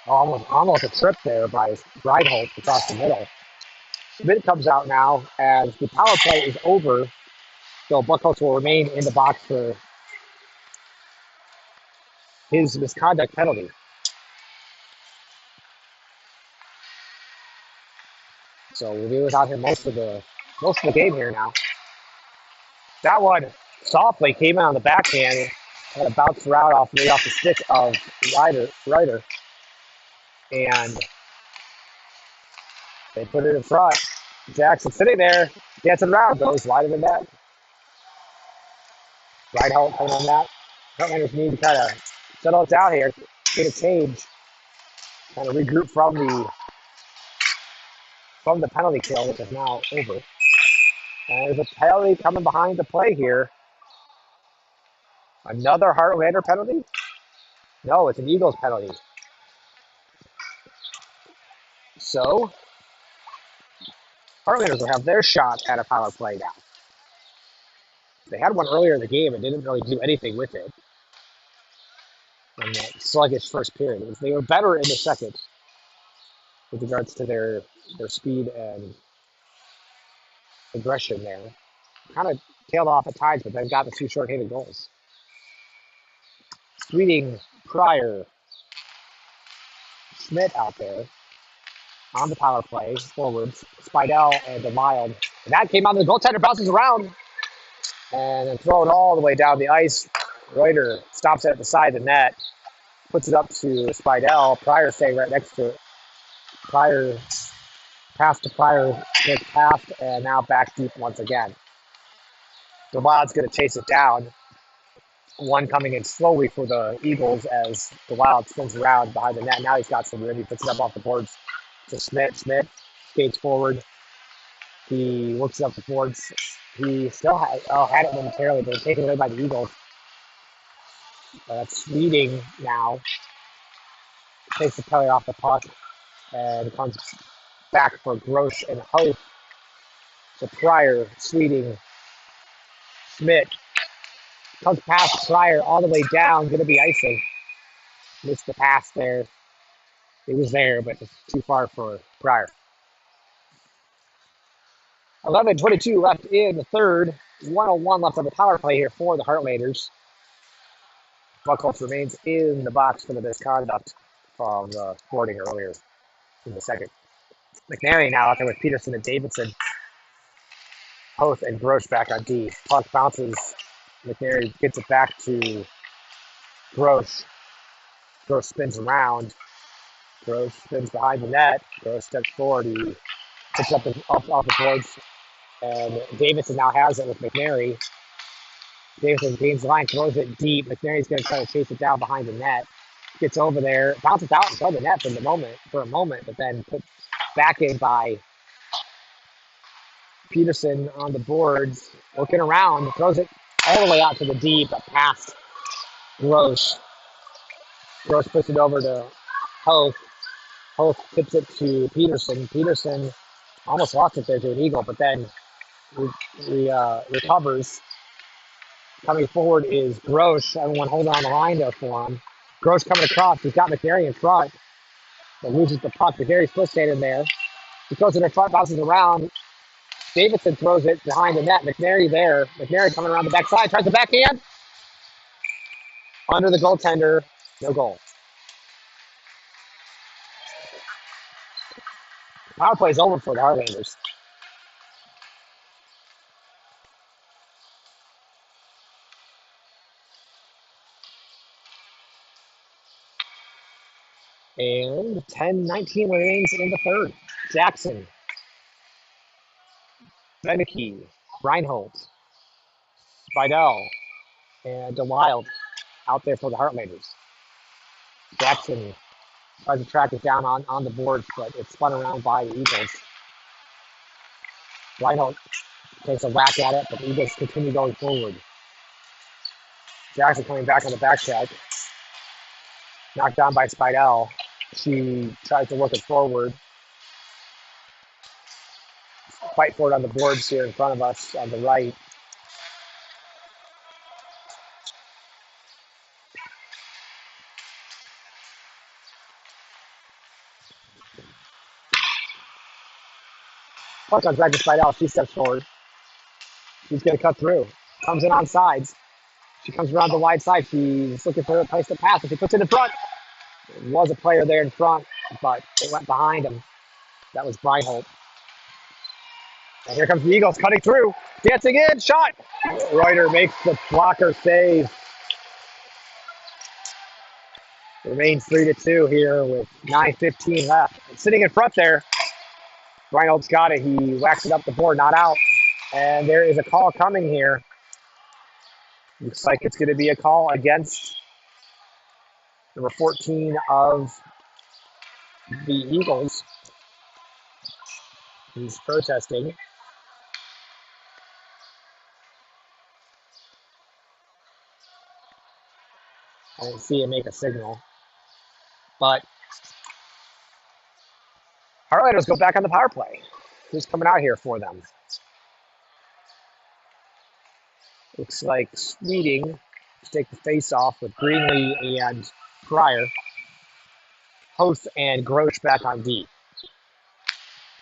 Speaker 1: Almost a trip there by Reinhold across the middle. Schmidt comes out now as the power play is over. So Buckholz will remain in the box for his misconduct penalty. So we'll be without him most of the game here now. That one softly came in on the backhand and bounced around off the stick of Ryder. And they put it in front. Jackson sitting there, gets it around, goes wide of the net. Reinhold coming on that. Heartlanders need to kind of settle it down here, get a change, kind of regroup from the penalty kill, which is now over. And there's a penalty coming behind the play here. Another Heartlander penalty? No, it's an Eagles penalty. So, Heartlanders will have their shot at a power play now. They had one earlier in the game and didn't really do anything with it. In that sluggish first period. They were better in the second with regards to their speed and aggression there. Kind of tailed off at times, but they've got the two short-handed goals. Sweeting, Pryor, Schmidt out there on the power play, forwards, Spidell and DeMild. And that came out, the goaltender bounces around and then throw it all the way down the ice. Reuter stops it at the side of the net, puts it up to Spidell. Pryor staying right next to it. Pryor, pass to Pryor, gets passed, and now back deep once again. DeWild's going to chase it down. One coming in slowly for the Eagles as DeWild spins around behind the net. Now he's got some room. He puts it up off the boards to Schmidt. Schmidt skates forward. He works it up the boards. He still had it momentarily, but it's taken away by the Eagles. Sweeting now takes the penalty off the puck and comes back for Gross and Hoth. So Pryor, Sweeting, Schmidt comes past Pryor all the way down, going to be icing. Missed the pass there. It was there, but it's too far for Pryor. 11:22 left in the third. 1:01 left on the power play here for the Heartlanders. Buckholz remains in the box for the misconduct from Sporting earlier. in the second. McNary now out there with Peterson and Davidson. Hoth and Grosh back on D. Puck bounces. McNary gets it back to Grosh. Grosh spins around. Grosh spins behind the net. Grosh steps forward. He picks up off the boards. And Davidson now has it with McNary. Davidson gains the line, throws it deep. McNary's going to try to chase it down behind the net. Gets over there, bounces out in front of the net for a moment, but then put back in by Peterson on the boards, looking around, throws it all the way out to the D, but past Gross. Gross puts it over to Hoth. Hoth tips it to Peterson. Peterson almost lost it there to an Eagle, but then recovers. Coming forward is Grosh. Everyone holding on the line there for him. Grosh coming across. He's got McNary in front, but loses the puck. McNary's still standing there. He throws it in front, bounces around. Davidson throws it behind the net. McNary there. McNary coming around the backside, tries the backhand. Under the goaltender, no goal. Power play is over for the Heartlanders. And 10-19 remains in the third. Jackson, Beneke, Reinhold, Vidal, and DeWild out there for the Heartlanders. Jackson tries to track it down on the boards, but it's spun around by the Eagles. Reinhold takes a whack at it, but the Eagles continue going forward. Jackson coming back on the back check. Knocked down by Spidell. She tries to work it forward. Fight for it on the boards here in front of us on the right. Puck comes back to Spidell. She steps forward. She's going to cut through. Comes in on sides. She comes around the wide side. She's looking for a place to pass. And she puts it in front. There was a player there in front, but it went behind him. That was Breinholt. And here comes the Eagles cutting through. Dancing in. Shot. Reuter makes the blocker save. It remains 3-2 here with 9:15 left. And sitting in front there, Reinhold's got it. He whacks it up the board, not out. And there is a call coming here. Looks like it's going to be a call against number 14 of the Eagles. He's protesting. I didn't see him make a signal. But Heartlanders go back on the power play. Who's coming out here for them? Looks like Sweeting to take the face off with Greenlee and Pryor. Hoth and Grosh back on D.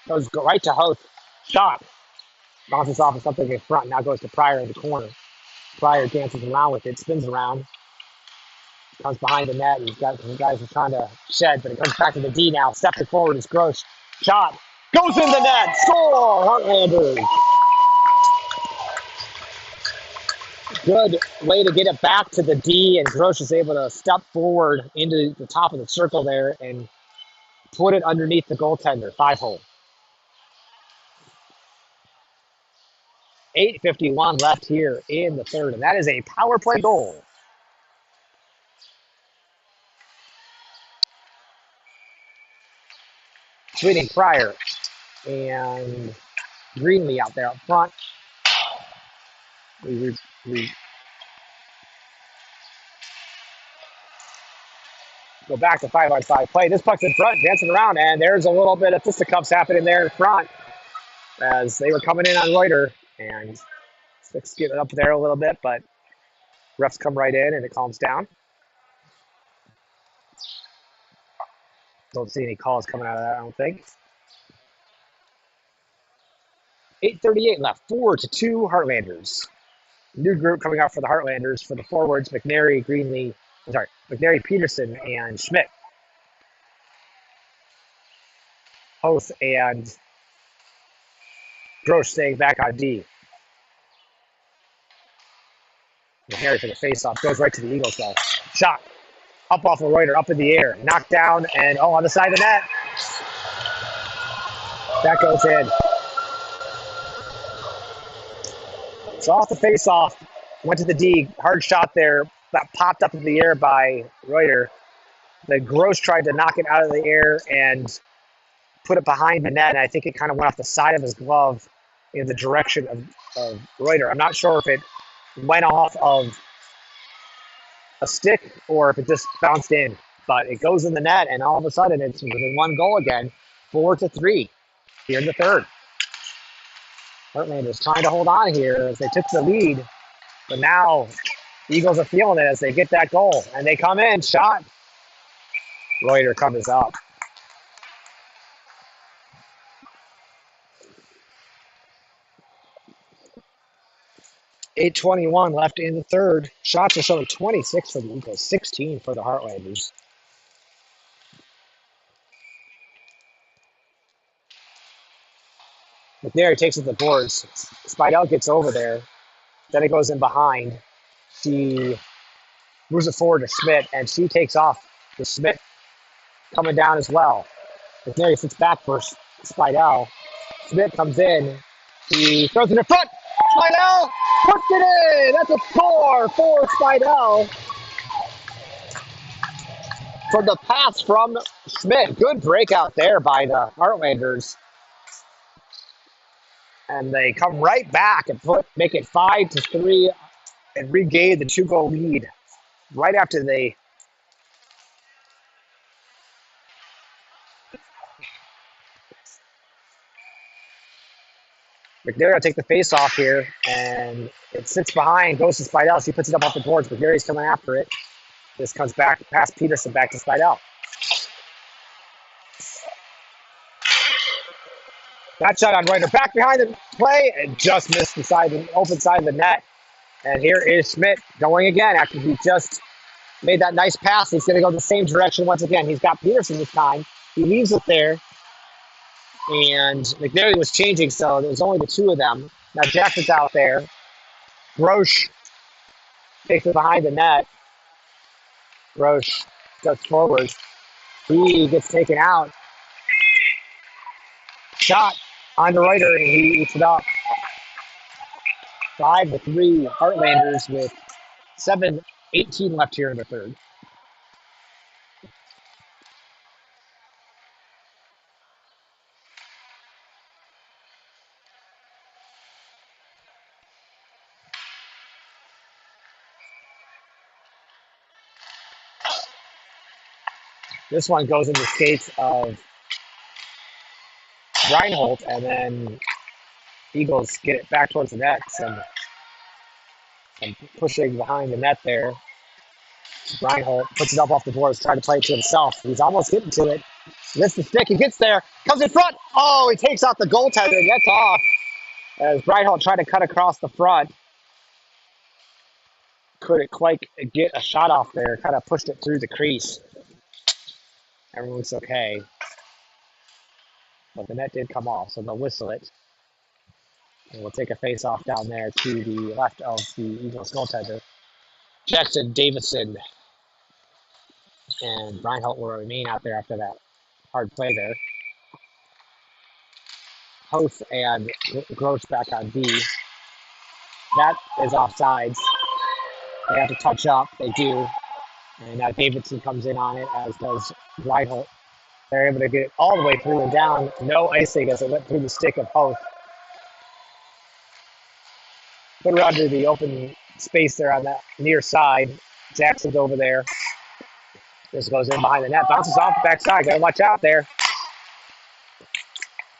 Speaker 1: Goes right to Hoth. Shot. Bounces off of something in front. Now goes to Pryor in the corner. Pryor dances around with it. Spins around. Comes behind the net. He's got some guys are trying to shed, but it comes back to the D now. Stepping forward is Grosh. Shot. Goes in the net. Score! Heartlanders. Good way to get it back to the D, and Grosh is able to step forward into the top of the circle there and put it underneath the goaltender. 5-hole. 8:51 left here in the third, and that is a power play goal. Sweeting, Pryor, and Greenlee out there up front. We go back to 5-on-5 play. This puck's in front, dancing around, and there's a little bit of fisticuffs happening there in front as they were coming in on Reuter, and Sticks getting up there a little bit, but refs come right in and it calms down. Don't see any calls coming out of that, I don't think. 8:38 left, 4-2 Heartlanders. New group coming out for the Heartlanders for the forwards, McNary, McNary, Peterson, and Schmidt. Hoth and Gross staying back on D. Harry for the face-off. Goes right to the Eagles, though. Shot. Up off of Reuter, up in the air. Knocked down, and on the side of the net. That goes in. So off the face-off, went to the D. Hard shot there. That popped up in the air by Reuter. The Gross tried to knock it out of the air and put it behind the net, and I think it kind of went off the side of his glove in the direction of Reuter. I'm not sure if it went off of a stick or if it just bounced in, but it goes in the net, and all of a sudden it's within one goal again, 4-3 here in the third. Heartlanders trying to hold on here as they took the lead, but now Eagles are feeling it as they get that goal, and they come in, shot. Reuter covers up. .821 left in the third. Shots are showing 26 for the Eagles, 16 for the Heartlanders. McNary takes it to the boards. Spidell gets over there. Then it goes in behind. She moves it forward to Schmidt, and she takes off with Schmidt coming down as well. McNary sits back for Spidell. Schmidt comes in. He throws it in front. Spidell puts it in. That's a score for Spidell. For the pass from Schmidt. Good breakout there by the Heartlanders. And they come right back and make it 5-3 and regain the 2-goal lead right after they McNary will take the face off here, and it sits behind, goes to Spidell. She puts it up off the boards. McNary's coming after it. This comes back past Peterson, back to Spidell. That shot on Reuter, back behind the play, and just missed the open side of the net. And here is Schmidt going again after he just made that nice pass. He's going to go the same direction once again. He's got Peterson this time. He leaves it there. And McNary was changing, so there was only the two of them. Now Jackson's out there. Roche takes it behind the net. Roche goes forward. He gets taken out. Shot on the Reuter, and he eats it up. 5-3 Heartlanders with 7:18 left here in the third. This one goes in the skates of Reinhold, and then Eagles get it back towards the net. And pushing behind the net there. Reinhold puts it up off the boards, trying to play it to himself. He's almost getting to it. Lifts the stick, he gets there, comes in front. Oh, he takes out the goaltender and gets off. As Reinhold tried to cut across the front. Couldn't quite get a shot off there, kind of pushed it through the crease. Everyone looks okay. But the net did come off, so they'll whistle it. And we'll take a face-off down there to the left of the Eagles goaltender. Jackson, Davidson, and Reinhold will remain out there after that hard play there. Hoth and Gross back on D. That is offsides. They have to touch up. They do. And now Davidson comes in on it, as does Reinhold. They're able to get it all the way through and down. No icing as it went through the stick of Hoth. Put it under the open space there on that near side. Jackson's over there. This goes in behind the net. Bounces off the backside. Got to watch out there.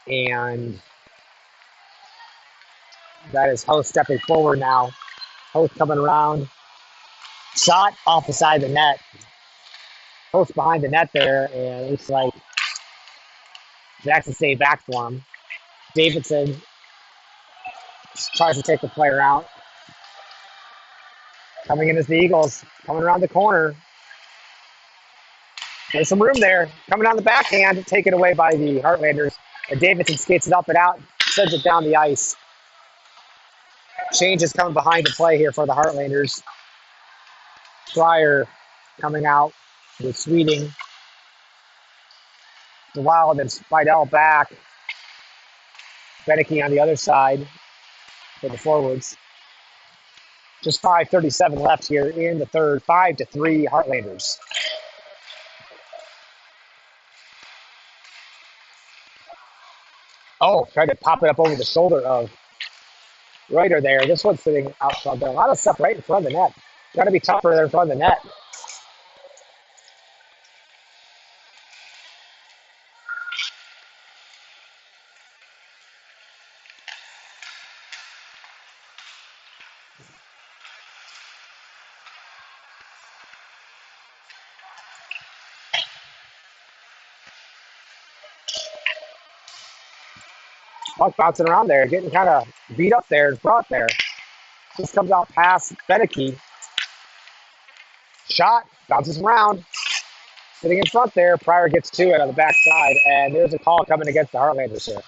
Speaker 1: And that is Hoth stepping forward now. Hoth coming around. Shot off the side of the net. Hoth behind the net there, and it looks like Jackson stayed back for him. Davidson tries to take the player out. Coming in as the Eagles, coming around the corner. There's some room there. Coming on the backhand, taken away by the Heartlanders. And Davidson skates it up and out, sends it down the ice. Change is coming behind to play here for the Heartlanders. Fryer coming out with Sweeting. The Wild and Spidell back. Beneke on the other side for the forwards. Just 5:37 left here in the third. 5-3 Heartlanders. Oh, tried to pop it up over the shoulder of Reuter there. This one's sitting out front there. A lot of stuff right in front of the net. Got to be tougher there in front of the net. Puck bouncing around there, getting kind of beat up there in front there. Just comes out past Beneke. Shot, bounces around. Sitting in front there, Pryor gets to it on the backside, and there's a call coming against the Heartlanders here.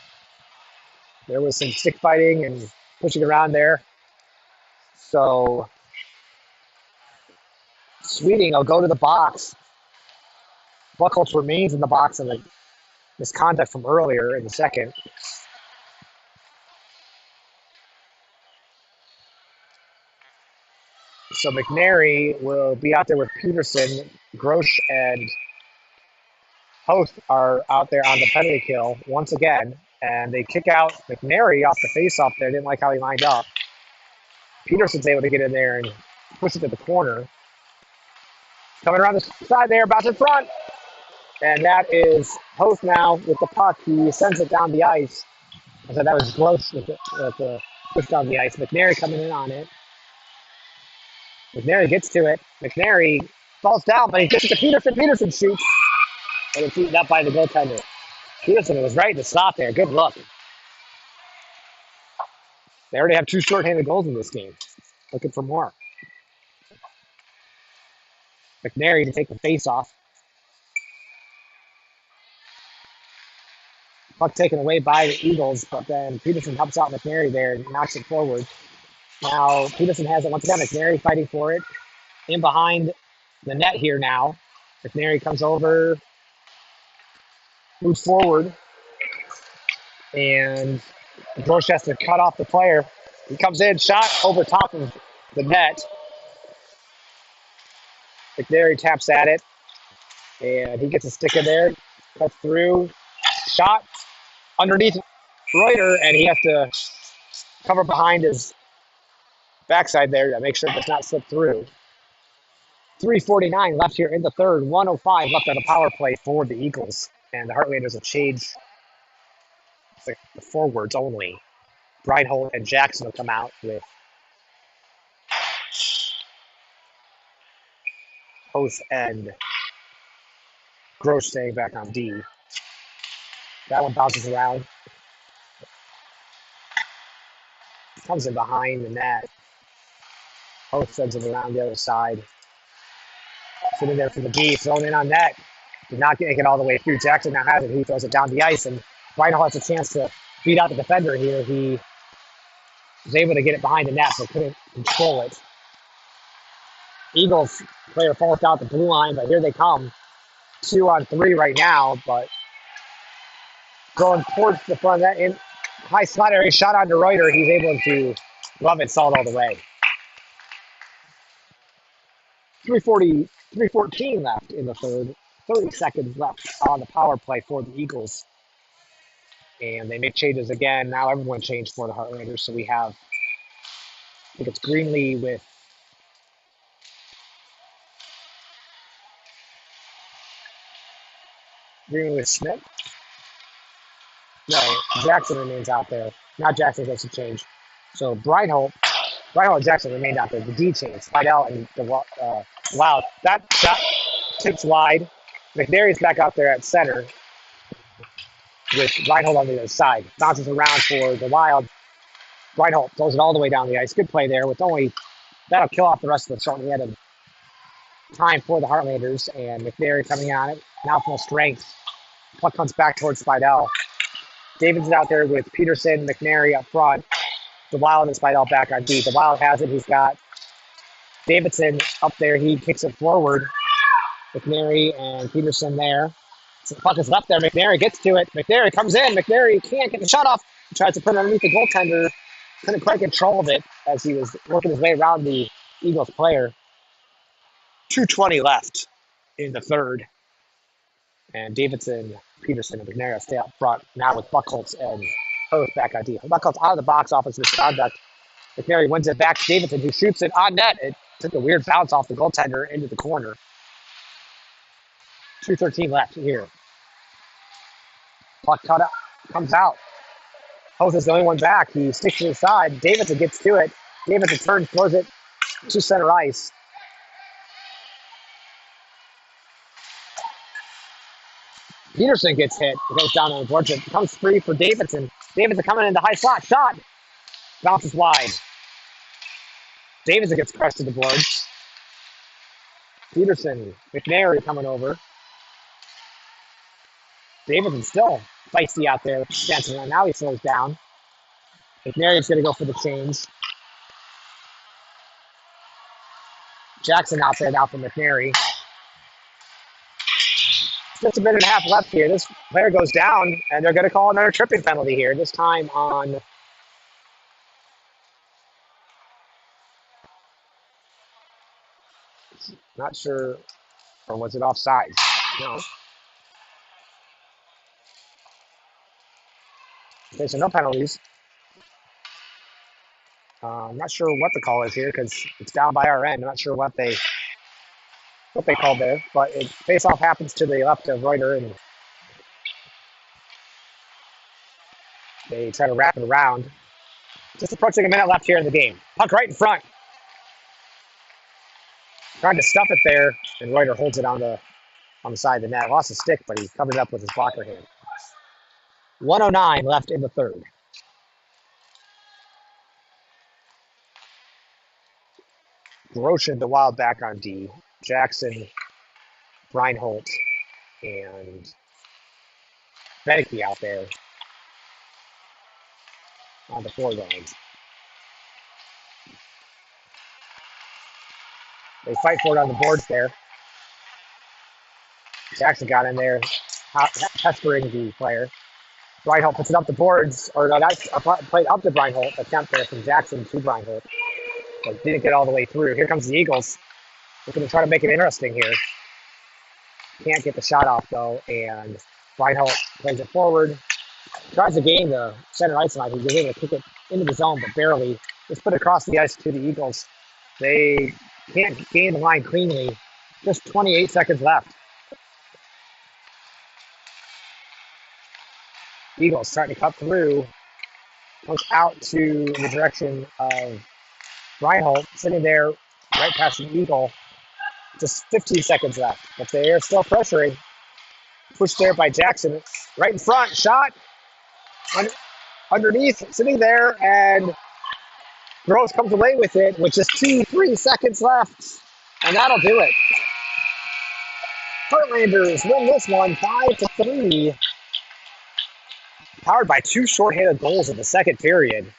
Speaker 1: There was some stick fighting and pushing around there. So Sweeting will go to the box. Buckholz remains in the box in the misconduct from earlier in the second. So McNary will be out there with Peterson. Grosh and Hoth are out there on the penalty kill once again. And they kick out McNary off the faceoff there. Didn't like how he lined up. Peterson's able to get in there and push it to the corner. Coming around the side there, bounce in front. And that is Hoth now with the puck. He sends it down the ice. I said that was Grosh with the push down the ice. McNary coming in on it. McNary gets to it. McNary falls down, but he gets it to Peterson. Peterson shoots. And it's eaten up by the goaltender. Peterson was right to stop there. Good look. They already have 2 shorthanded goals in this game. Looking for more. McNary to take the face off. Puck taken away by the Eagles, but then Peterson helps out McNary there and knocks it forward. Now Peterson has it once again. McNary fighting for it. In behind the net here now. McNary comes over, moves forward, and Grosh has to cut off the player. He comes in, shot over top of the net. McNary taps at it, and he gets a stick in there, cuts through, shot underneath Reuter, and he has to cover behind his backside there to make sure it does not slip through. 3:49 left here in the third. 1:05 left on the power play for the Eagles. And the Heartlanders will change the forwards only. Breinholt and Jackson will come out with Hoth and Grosh staying back on D. That one bounces around. Comes in behind the net. Hoth sends it around the other side. Sitting there for the D, thrown in on net. Did not make it all the way through. Jackson now has it. He throws it down the ice, and Breinholt has a chance to beat out the defender here. He was able to get it behind the net, but couldn't control it. Eagles player falls out the blue line, but here they come. 2-on-3 right now, but going towards the front of that in high slot area, shot on to Reuter. He's able to glove it solid all the way. 3:14 left in the third. 30 seconds left on the power play for the Eagles. And they make changes again. Now everyone changed for the Heartlanders. So we have, I think it's Greenlee with Schmidt. No, Jackson remains out there. Now Jackson gets a change. So Breinholt and Jackson remained out there. The D change. Spidell and the Wild. That shot tips wide. McNary's back out there at center with Breinholt on the other side. Bounces around for the Wild. Breinholt throws it all the way down the ice. Good play there with only, that'll kill off the rest of the shorthanded time for the Heartlanders, and McNary coming on it. Now full strength. Puck comes back towards Spidell. David's out there with Peterson, McNary up front. The Wild and Spidell back on D. The Wild has it. He's got Davidson up there. He kicks it forward. McNary and Peterson there. So the puck is left there. McNary gets to it. McNary comes in. McNary can't get the shot off. He tries to put it underneath the goaltender. Couldn't quite control of it as he was working his way around the Eagles player. 2:20 left in the third. And Davidson, Peterson, and McNary stay up front now with Buchholz and Hurth back on D. Buchholz out of the box office misconduct. McNary wins it back to Davidson, who shoots it on net. It took a weird bounce off the goaltender into the corner. 2:13 left here. Puck cut up, comes out. Hurth is the only one back. He sticks to the side. Davidson gets to it. Davidson turns, throws it to center ice. Peterson gets hit. It goes down on the boards. It comes free for Davidson. Davidson coming in the high slot. Shot. Bounces wide. Davidson gets pressed to the boards. Peterson, McNary coming over. Davidson still feisty out there. Dancing around. Now he slows down. McNary's going to go for the change. Jackson out there now for McNary. Just a minute and a half left here. This player goes down, and they're going to call another tripping penalty here, this time on not sure, or was it offside? No. Okay, so no penalties. I'm not sure what the call is here because it's down by our end. I'm not sure what they called there, but face-off happens to the left of Reuter, and they try to wrap it around. Just approaching a minute left here in the game. Puck right in front. Trying to stuff it there, and Reuter holds it on the side of the net. Lost a stick, but he covered it up with his blocker hand. 1:09 left in the third. Groshin, the Wild back on D. Jackson, Reinhold, and Beneke out there on the forward lines. They fight for it on the boards there. Jackson got in there, pestering the player. Reinhold puts it up the boards, or no, that's played up to Reinhold. Attempt there from Jackson to Reinhold. But didn't get all the way through. Here comes the Eagles. They're going to try to make it interesting here. Can't get the shot off, though, and Reinhold plays it forward. Tries to gain the center ice line. He's able to kick it into the zone, but barely. Just put it across the ice to the Eagles. They can't gain the line cleanly. Just 28 seconds left. Eagles starting to cut through. Comes out to the direction of Reinhold, sitting there right past the Eagle. Just 15 seconds left, but they are still pressuring. Pushed there by Jackson. Right in front, shot. Underneath, sitting there, and Gross comes away with it with just 2-3 seconds left, and that'll do it. Heartlanders win this one 5-3. Powered by two shorthanded goals in the second period.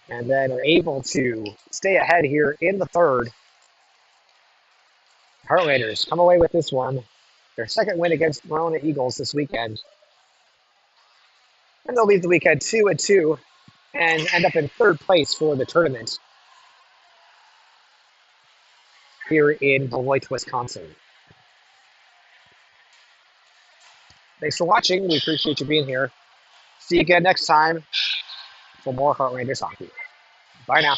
Speaker 1: And then are able to stay ahead here in the third. Heartlanders come away with this one. Their second win against Verona Eagles this weekend. And they'll leave the weekend 2-2 and end up in third place for the tournament here in Beloit, Wisconsin. Thanks for watching. We appreciate you being here. See you again next time for more Heartlanders hockey. Bye now.